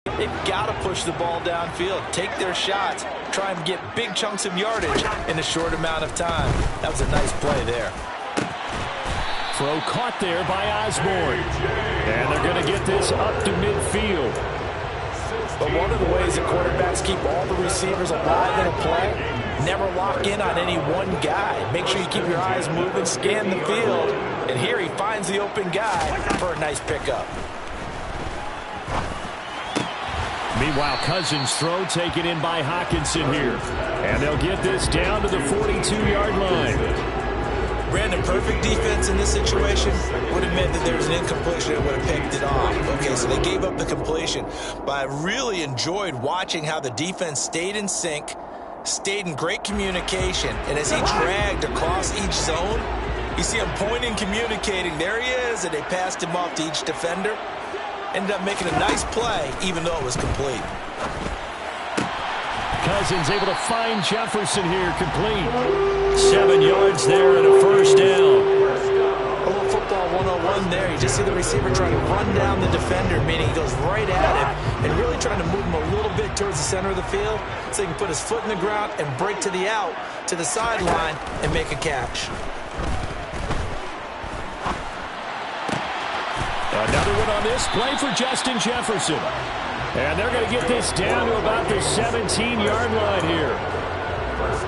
They've got to push the ball downfield, take their shots, try and get big chunks of yardage in a short amount of time. That was a nice play there. Throw caught there by Osborne. And they're going to get this up to midfield. But one of the ways that quarterbacks keep all the receivers alive in a play, never lock in on any one guy. Make sure you keep your eyes moving, scan the field. And here he finds the open guy for a nice pickup. Meanwhile, Cousins' throw taken in by Hawkinson here. And they'll get this down to the 42-yard line. Brandon, perfect defense in this situation would have meant that there was an incompletion that would have picked it off. Okay, so they gave up the completion. But I really enjoyed watching how the defense stayed in sync, stayed in great communication, and as he dragged across each zone, you see him pointing, communicating. There he is, and they passed him off to each defender. Ended up making a nice play, even though it was complete. Cousins able to find Jefferson here, complete. 7 yards there and a first down. A little football 101 there. You just see the receiver trying to run down the defender, meaning he goes right at him and really trying to move him a little bit towards the center of the field so he can put his foot in the ground and break to the out, to the sideline, and make a catch. Another one on this play for Justin Jefferson. And they're going to get this down to about the 17-yard line here.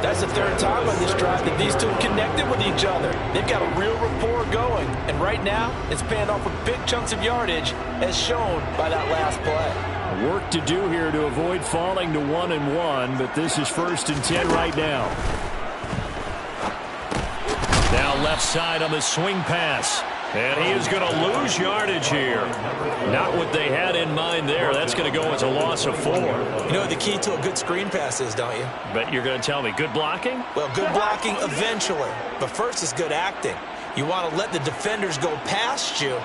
That's the 3rd time on this drive that these two connected with each other. They've got a real rapport going. And right now, it's paying off with big chunks of yardage, as shown by that last play. Work to do here to avoid falling to 1-1, but this is 1st and 10 right now. Now left side on the swing pass. And he is going to lose yardage here. Not what they had in mind there. That's going to go as a loss of 4. You know what the key to a good screen pass is, don't you? But you're going to tell me, good blocking? Well, good blocking eventually. But first is good acting. You want to let the defenders go past you,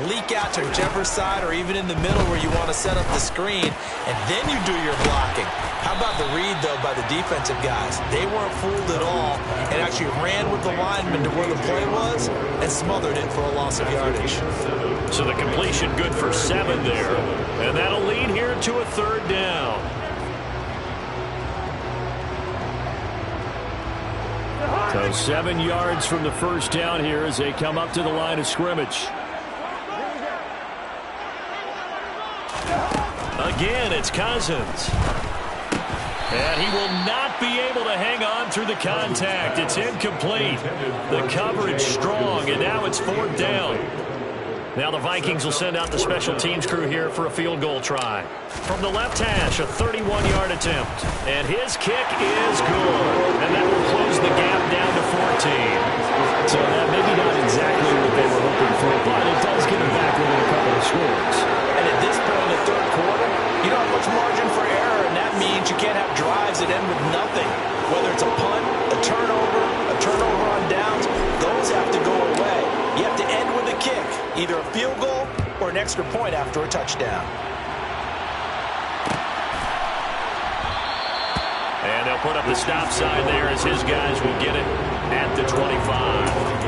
leak out to whichever side or even in the middle where you want to set up the screen, and then you do your blocking. How about the read, though, by the defensive guys? They weren't fooled at all and actually ran with the lineman to where the play was and smothered it for a loss of yardage. So the completion good for 7 there. And that'll lead here to a 3rd down. So 7 yards from the first down here as they come up to the line of scrimmage. Again, it's Cousins. And he will not be able to hang on through the contact. It's incomplete. The coverage strong, and now it's 4th down. Now the Vikings will send out the special teams crew here for a field goal try. From the left hash, a 31-yard attempt. And his kick is good. And that will close the gap down to 14. So that maybe not exactly what they were hoping for, but it does get them back within a couple of scores. And at this point in the 3rd quarter, you don't have much margin either a field goal or an extra point after a touchdown. And they'll put up the stop sign there as his guys will get it at the 25.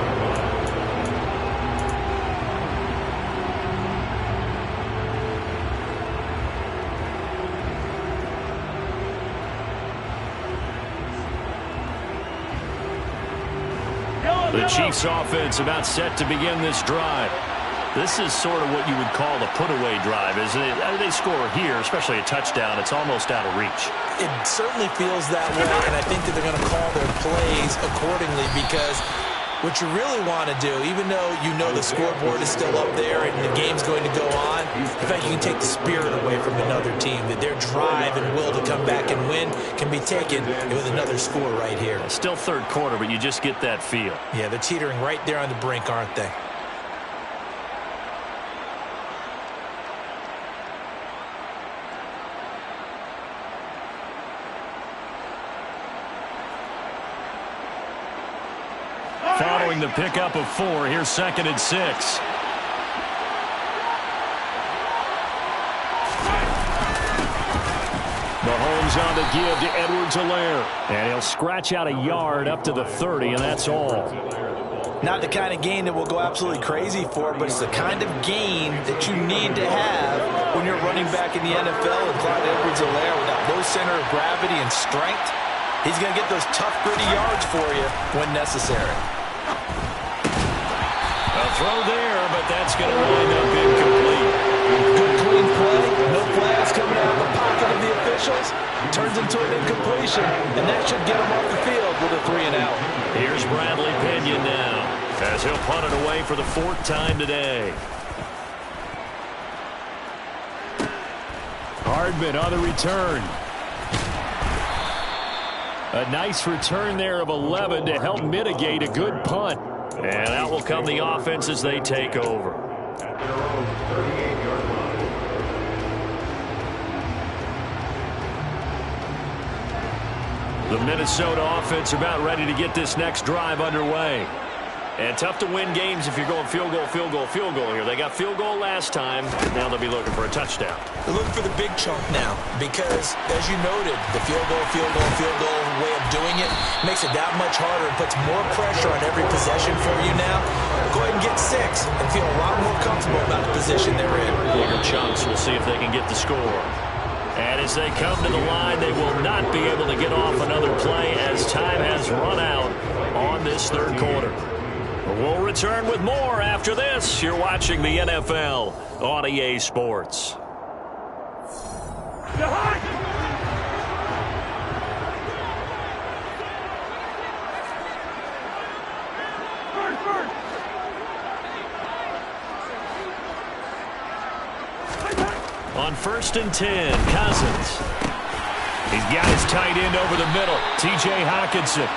The Chiefs offense about set to begin this drive. This is sort of what you would call a put-away drive, isn't it? They score here, especially a touchdown. It's almost out of reach. It certainly feels that way, and I think that they're going to call their plays accordingly because what you really want to do, even though you know the scoreboard is still up there and the game's going to go on, in fact, you can take the spirit away from another team, that their drive and will to come back and win can be taken with another score right here. Still third quarter, but you just get that feel. Yeah, they're teetering right there on the brink, aren't they? Following the pickup of 4, here's 2nd and 6. Mahomes on the give to Edwards-Helaire. And he'll scratch out a yard up to the 30, and that's all. Not the kind of gain that we'll go absolutely crazy for, but it's the kind of gain that you need to have when you're running back in the NFL. And Clyde Edwards-Helaire, with that low center of gravity and strength, he's going to get those tough, gritty yards for you when necessary. A throw there, but that's going to wind up incomplete. Good, clean play. No flags coming out of the pocket of the officials. Turns into an incompletion, and that should get him off the field with a 3-and-out. Here's Bradley Pinion now, as he'll punt it away for the 4th time today. Hardman on the return. A nice return there of 11 to help mitigate a good punt. And out will come the offense as they take over. At their own 38-yard line. The Minnesota offense about ready to get this next drive underway. And tough to win games if you're going field goal, field goal, field goal here. They got field goal last time, and now they'll be looking for a touchdown. They're looking for the big chunk now because, as you noted, the field goal way of doing it makes it that much harder and puts more pressure on every possession for you now. Go ahead and get 6 and feel a lot more comfortable about the position they're in. Bigger chunks. We'll see if they can get the score. And as they come to the line, they will not be able to get off another play as time has run out on this 3rd quarter. We'll return with more after this. You're watching the NFL on EA Sports. On 1st and 10, Cousins. He's got his tight end over the middle, T.J. Hockenson.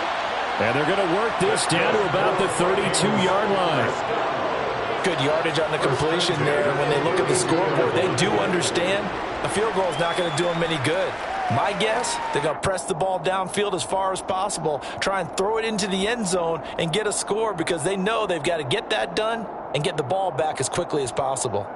And they're going to work this down to about the 32-yard line. Good yardage on the completion there. When they look at the scoreboard, they do understand a field goal is not going to do them any good. My guess, they're going to press the ball downfield as far as possible, try and throw it into the end zone and get a score because they know they've got to get that done and get the ball back as quickly as possible.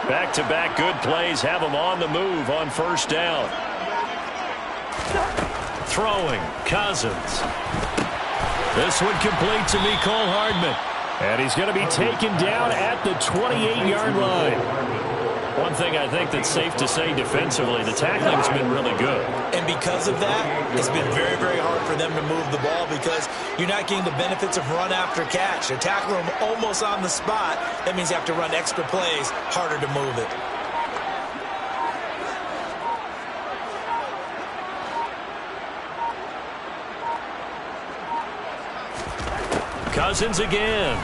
Back-to-back good plays have them on the move on 1st down. Throwing, Cousins. This one complete to Mecole Hardman. And he's going to be taken down at the 28-yard line. One thing I think that's safe to say defensively, the tackling's been really good. And because of that, it's been very, very hard for them to move the ball because you're not getting the benefits of run after catch. They're tackling them almost on the spot. That means you have to run extra plays, harder to move it. Cousins again.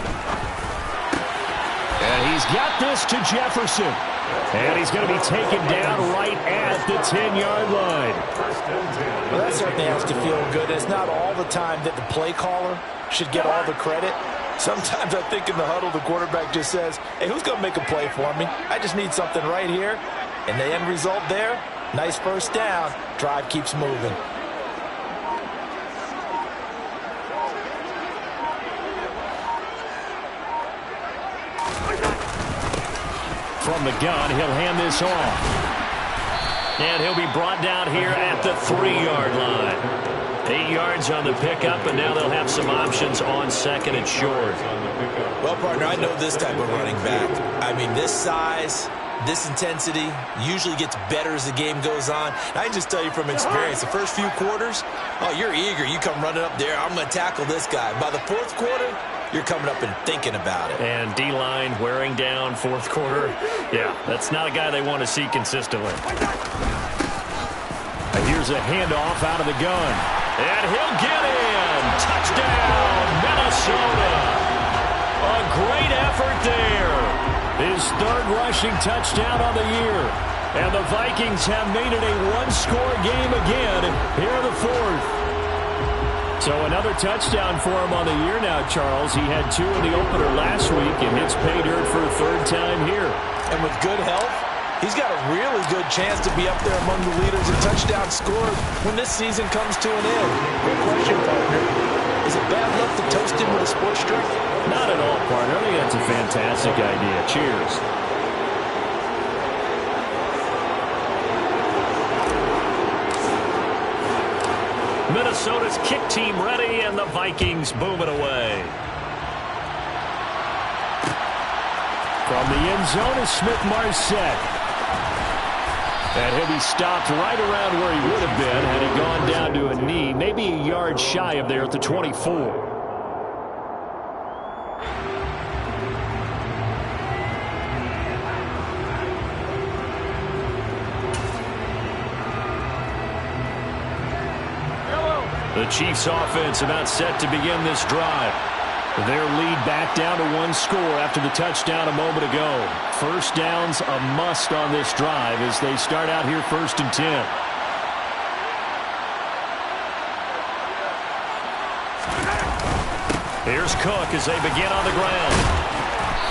And he's got this to Jefferson. And he's going to be taken down right at the 10-yard line. Well, that certainly has to feel good. It's not all the time that the play caller should get all the credit. Sometimes I think in the huddle, the quarterback just says, hey, who's going to make a play for me? I just need something right here. And the end result there, nice first down. Drive keeps moving. From the gun, he'll hand this off. And he'll be brought down here at the 3-yard line. 8 yards on the pickup, and now they'll have some options on second and short. Well, partner, I know this type of running back. I mean, this size, this intensity usually gets better as the game goes on. And I can just tell you from experience, the first few quarters, oh, you're eager. You come running up there, I'm going to tackle this guy. By the fourth quarter, you're coming up and thinking about it. And D-line wearing down fourth quarter. Yeah, that's not a guy they want to see consistently. And here's a handoff out of the gun. And he'll get in. Touchdown, Minnesota. A great effort there. His third rushing touchdown of the year. And the Vikings have made it a one-score game again here in the fourth. So another touchdown for him on the year now, Charles. He had 2 in the opener last week, and it's pay dirt for a third time here. And with good health, he's got a really good chance to be up there among the leaders in touchdown scores when this season comes to an end. Good question, partner. Is it bad luck to toast him with a sports drink? Not at all, partner. I think that's a fantastic idea. Cheers. Minnesota's kick team ready, and the Vikings boom it away. From the end zone is Smith-Marset. And he'll be stopped right around where he would have been had he gone down to a knee, maybe a yard shy of there at the 24. The Chiefs offense about set to begin this drive. Their lead back down to 1 score after the touchdown a moment ago. First down's a must on this drive as they start out here 1st and 10. Here's Cook as they begin on the ground.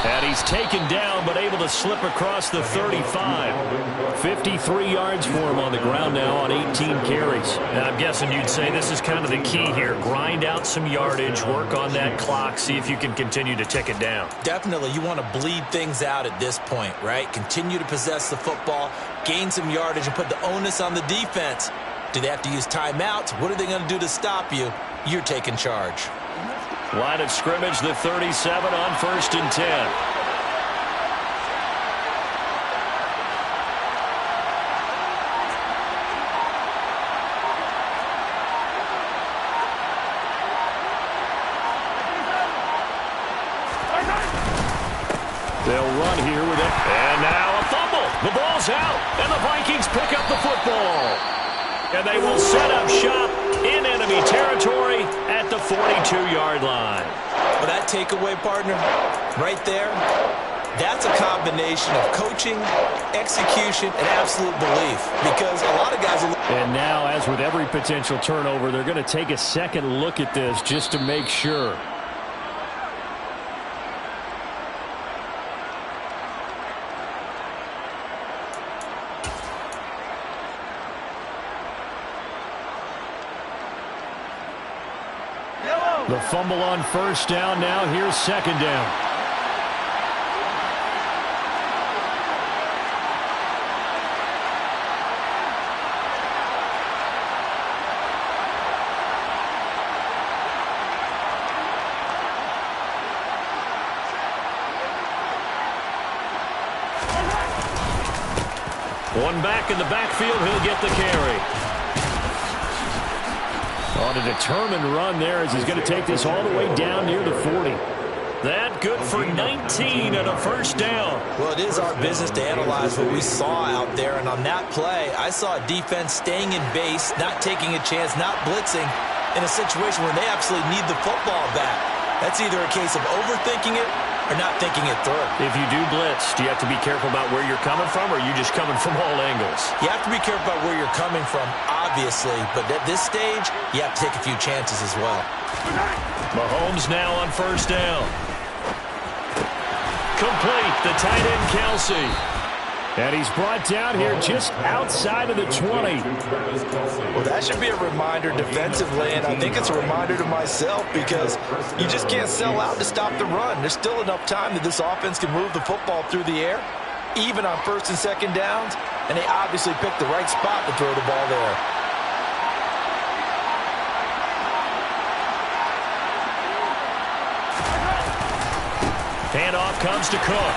And he's taken down but able to slip across the 35. 53 yards for him on the ground now on 18 carries. And I'm guessing you'd say this is kind of the key here. Grind out some yardage, work on that clock, see if you can continue to tick it down. Definitely. You want to bleed things out at this point, right? Continue to possess the football, gain some yardage, and put the onus on the defense. Do they have to use timeouts? What are they going to do to stop you? You're taking charge. Line of scrimmage, the 37 on 1st and 10. They'll run here with it. And now a fumble. The ball's out, and the Vikings pick up the football. And they will set up shop in enemy territory at the 42-yard line. Well, that takeaway, partner, right there, that's a combination of coaching, execution, and absolute belief. Because a lot of guys are... And now, as with every potential turnover, they're going to take a second look at this just to make sure. The fumble on 1st down. Now here's 2nd down. One back in the backfield. He'll get the carry. On a determined run there as he's going to take this all the way down near the 40. That good for 19 and a 1st down. Well, it is our business to analyze what we saw out there. And on that play, I saw a defense staying in base, not taking a chance, not blitzing in a situation where they absolutely need the football back. That's either a case of overthinking it or not thinking it through. If you do blitz, do you have to be careful about where you're coming from, or are you just coming from all angles? You have to be careful about where you're coming from, obviously, but at this stage, you have to take a few chances as well. Mahomes now on 1st down. Complete, the tight end Kelsey. And he's brought down here just outside of the 20. Well, that should be a reminder defensively, and I think it's a reminder to myself because you just can't sell out to stop the run. There's still enough time that this offense can move the football through the air, even on first and second downs, and they obviously picked the right spot to throw the ball there. Handoff comes to Cook.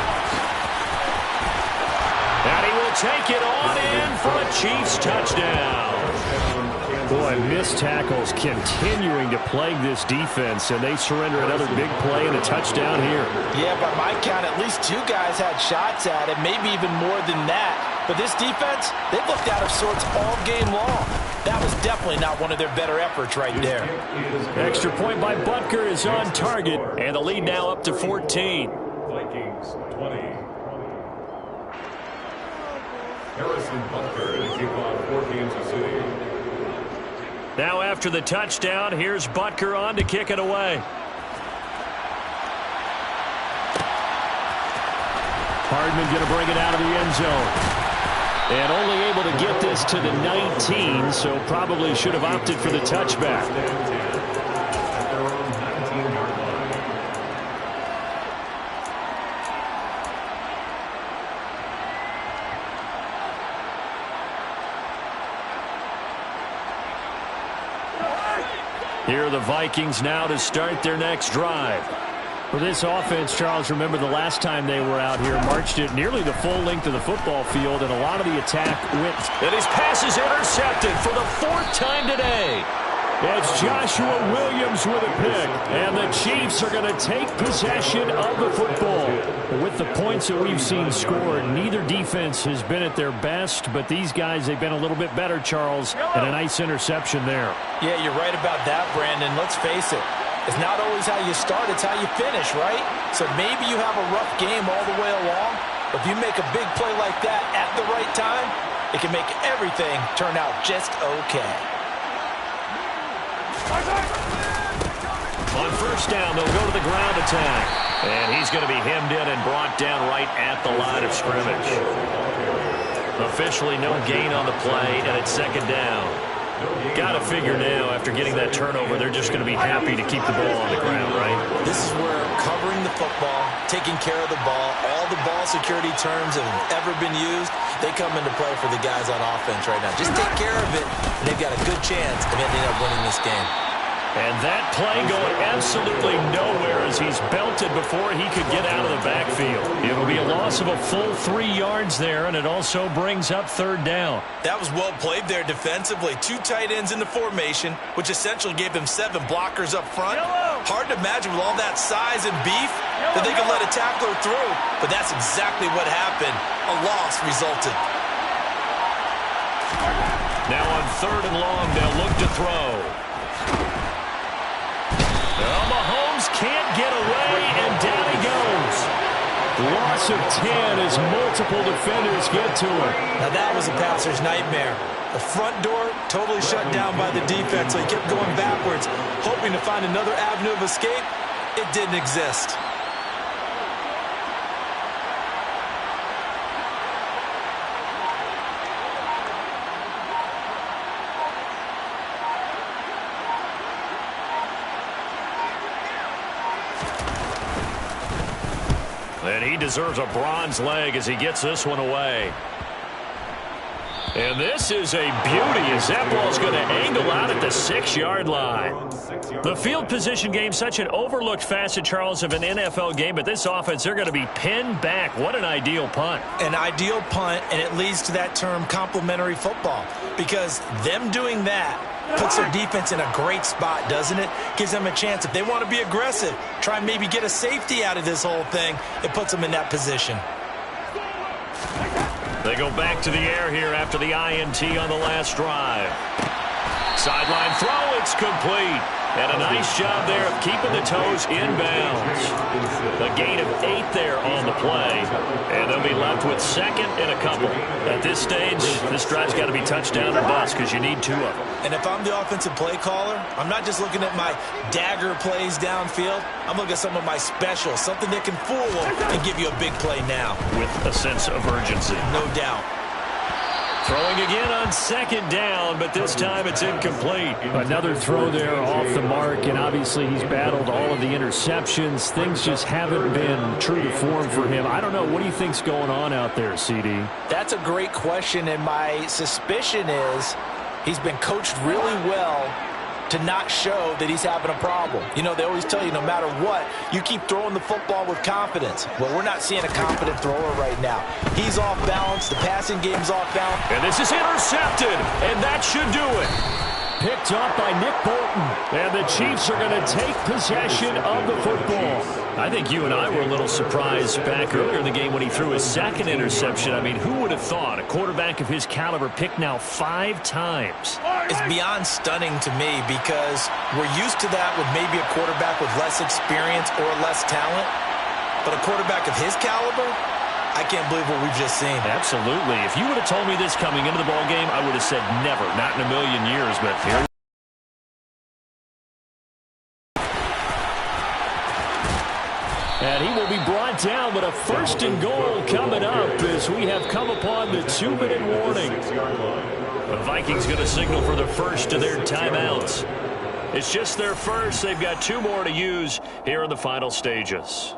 And he will take it on in for a Chiefs touchdown. Boy, missed tackles continuing to plague this defense, and they surrender another big play and a touchdown here. Yeah, by my count, at least two guys had shots at it, maybe even more than that. But this defense, they've looked out of sorts all game long. That was definitely not one of their better efforts right there. Extra point by Butker is on target, and the lead now up to 14. Vikings 20. Harrison Butker to kick off for Kansas City. Now after the touchdown, here's Butker on to kick it away. Hardman going to bring it out of the end zone. And only able to get this to the 19, so probably should have opted for the touchback. Here are the Vikings now to start their next drive. For this offense, Charles, remember the last time they were out here, marched it nearly the full length of the football field, and a lot of the attack went. And his pass is intercepted for the fourth time today. It's Joshua Williams with a pick, and the Chiefs are going to take possession of the football. With the points that we've seen scored, neither defense has been at their best, but these guys, they've been a little bit better, Charles, and a nice interception there. Yeah, you're right about that, Brandon. Let's face it. It's not always how you start, it's how you finish, right? So maybe you have a rough game all the way along, but if you make a big play like that at the right time, it can make everything turn out just okay. On first down, they'll go to the ground attack. And he's going to be hemmed in and brought down right at the line of scrimmage. Officially no gain on the play, and it's second down. Got to figure now, after getting that turnover, they're just going to be happy to keep the ball on the ground, right? This is where covering the football, taking care of the ball, all the ball security terms that have ever been used, they come into play for the guys on offense right now. Just take care of it, and they've got a good chance of ending up winning this game. And that play going absolutely nowhere as he's belted before he could get out of the backfield. It'll be a loss of a full 3 yards there, and it also brings up third down. That was well played there defensively. Two tight ends in the formation, which essentially gave them 7 blockers up front. Hard to imagine with all that size and beef that they could let a tackler through, but that's exactly what happened. A loss resulted. Now on third and long, they'll look to throw. Mahomes can't get away, and down he goes. Loss of 10 as multiple defenders get to him. Now that was a passer's nightmare. The front door totally shut down by the defense, so he kept going backwards, hoping to find another avenue of escape. It didn't exist. And he deserves a bronze leg as he gets this one away. And this is a beauty as that ball's going to angle out at the 6-yard line. The field position game, such an overlooked facet, Charles, of an NFL game, but this offense, they're going to be pinned back. What an ideal punt. An ideal punt, and it leads to that term complementary football, because them doing that puts their defense in a great spot, doesn't it? Gives them a chance. If they want to be aggressive, try and maybe get a safety out of this whole thing, it puts them in that position. They go back to the air here after the INT on the last drive. Sideline throw, it's complete. And a nice job there of keeping the toes in bounds. A gain of 8 there on the play. And they'll be left with second and a couple. At this stage, this drive's got to be touchdown or bust because you need 2 of them. And if I'm the offensive play caller, I'm not just looking at my dagger plays downfield. I'm looking at some of my specials, something that can fool them and give you a big play now. With a sense of urgency. No doubt. Throwing again on second down, but this time it's incomplete. Another throw there off the mark, and obviously he's battled all of the interceptions. Things just haven't been true to form for him. I don't know. What do you think's going on out there, CD? That's a great question, and my suspicion is he's been coached really well to not show that he's having a problem. You know, they always tell you no matter what, you keep throwing the football with confidence. Well, we're not seeing a confident thrower right now. He's off balance. The passing game's off balance. And this is intercepted, and that should do it. Picked up by Nick Bolton. And the Chiefs are going to take possession of the football. I think you and I were a little surprised back earlier in the game when he threw his second interception. I mean, who would have thought a quarterback of his caliber picked now 5 times? It's beyond stunning to me because we're used to that with maybe a quarterback with less experience or less talent. But a quarterback of his caliber, I can't believe what we've just seen. Absolutely. If you would have told me this coming into the ballgame, I would have said never, not in a million years. But here. And he will be brought down, but a first and goal coming up as we have come upon the 2-minute warning. The Vikings going to signal for the first of their timeouts. It's just their first. They've got 2 more to use here in the final stages.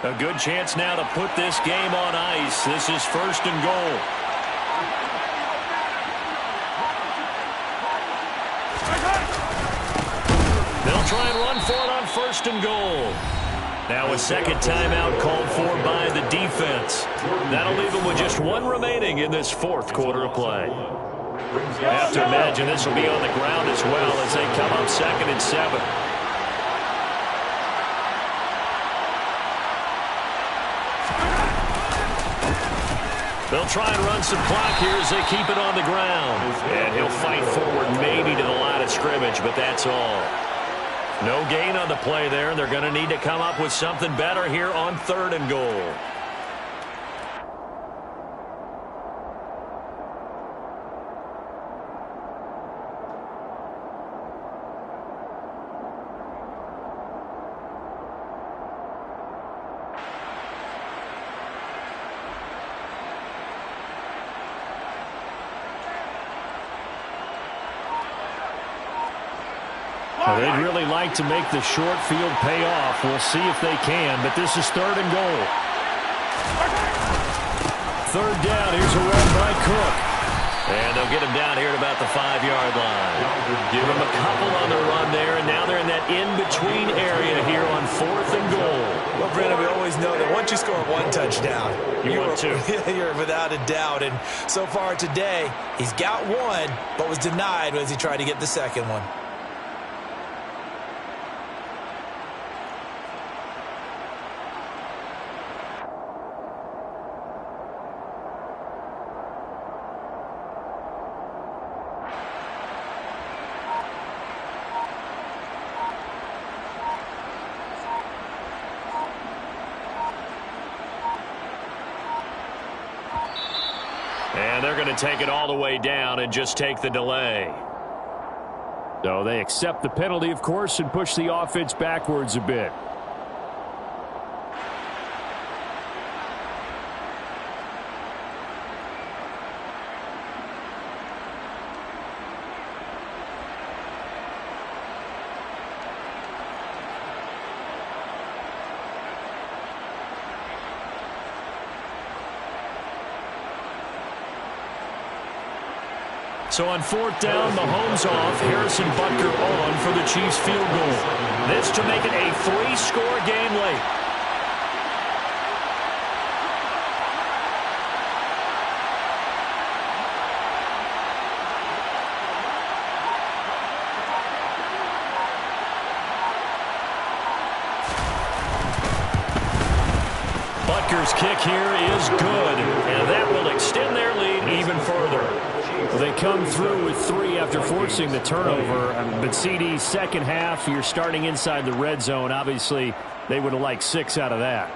A good chance now to put this game on ice. This is first and goal. They'll try and run for it on first and goal. Now a second timeout called for by the defense. That'll leave them with just 1 remaining in this 4th quarter of play. I have to imagine this will be on the ground as well as they come up 2nd and 7. They'll try and run some clock here as they keep it on the ground. And he'll fight forward maybe to the line of scrimmage, but that's all. No gain on the play there, and they're going to need to come up with something better here on 3rd and goal. They'd really like to make the short field pay off. We'll see if they can, but this is 3rd and goal. 3rd down. Here's a run by Cook. And they'll get him down here at about the 5-yard line. Give him a couple on the run there, and now they're in that in-between area here on 4th and goal. Well, Brandon, we always know that once you score 1 touchdown, want 2. You're without a doubt. And so far today, he's got 1, but was denied as he tried to get the second one. And they're going to take it all the way down and just take the delay. So they accept the penalty, of course, and push the offense backwards a bit. So on 4th down, Mahomes off, Harrison Butker on for the Chiefs field goal. This to make it a 3-score game late. Rutgers' kick here is good, and that will extend their lead even further. Well, they come through with 3 after forcing the turnover. But CD, second half, you're starting inside the red zone. Obviously, they would have liked 6 out of that.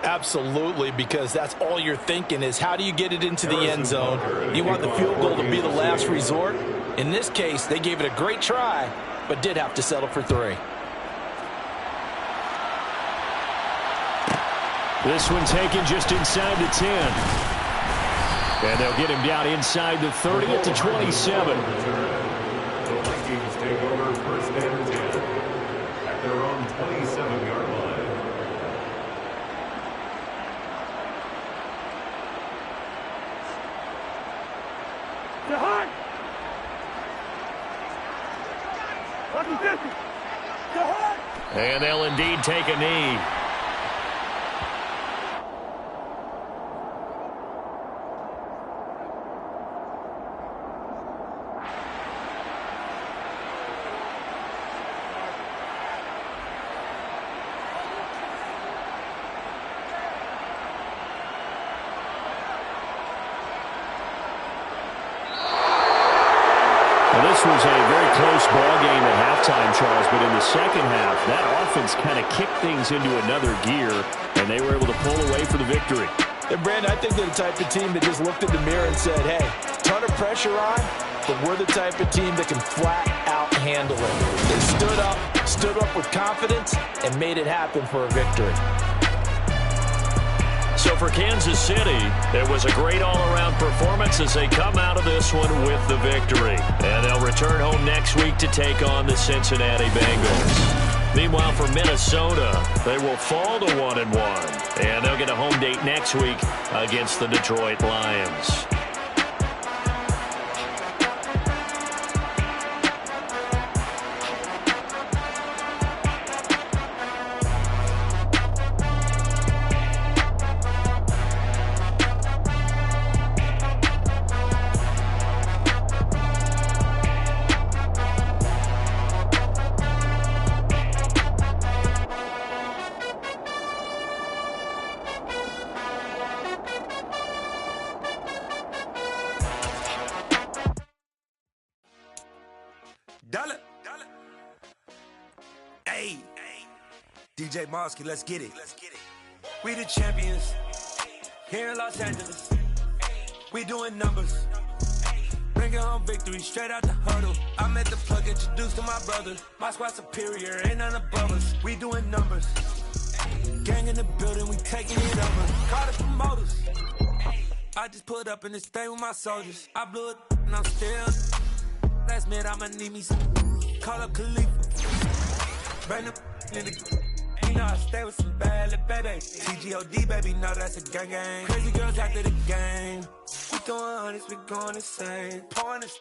Absolutely, because that's all you're thinking is how do you get it into the end zone? You want the field goal to be the last resort. In this case, they gave it a great try, but did have to settle for 3. This one taken just inside the 10. And they'll get him down inside the 30 at the 27. The Vikings take over first and 10 at their own 27-yard line. And they'll indeed take a knee. This was a very close ball game at halftime, Charles, but in the second half, that offense kind of kicked things into another gear, and they were able to pull away for the victory. And, Brandon, I think they're the type of team that just looked in the mirror and said, hey, ton of pressure on, but we're the type of team that can flat out handle it. They stood up with confidence, and made it happen for a victory. So for Kansas City, it was a great all-around performance as they come out of this one with the victory. And they'll return home next week to take on the Cincinnati Bengals. Meanwhile, for Minnesota, they will fall to 1-1. And they'll get a home date next week against the Detroit Lions. Hey, DJ Mosky, let's get it. We the champions here in Los Angeles. We doing numbers. Bringing home victory straight out the huddle. I met the plug, introduced to my brother. My squad superior, ain't none above us. We doing numbers. Gang in the building, we taking it over. Call the promoters. I just put up in this thing with my soldiers. I blew it and I'm still. Last minute, I'ma need me some. Call up Khalifa. Bring the in the. You know I stay with some bad little baby. TGOD, baby, no, that's a gang gang. Crazy girls after the game. We throwing hundreds, we going insane. Pouring this.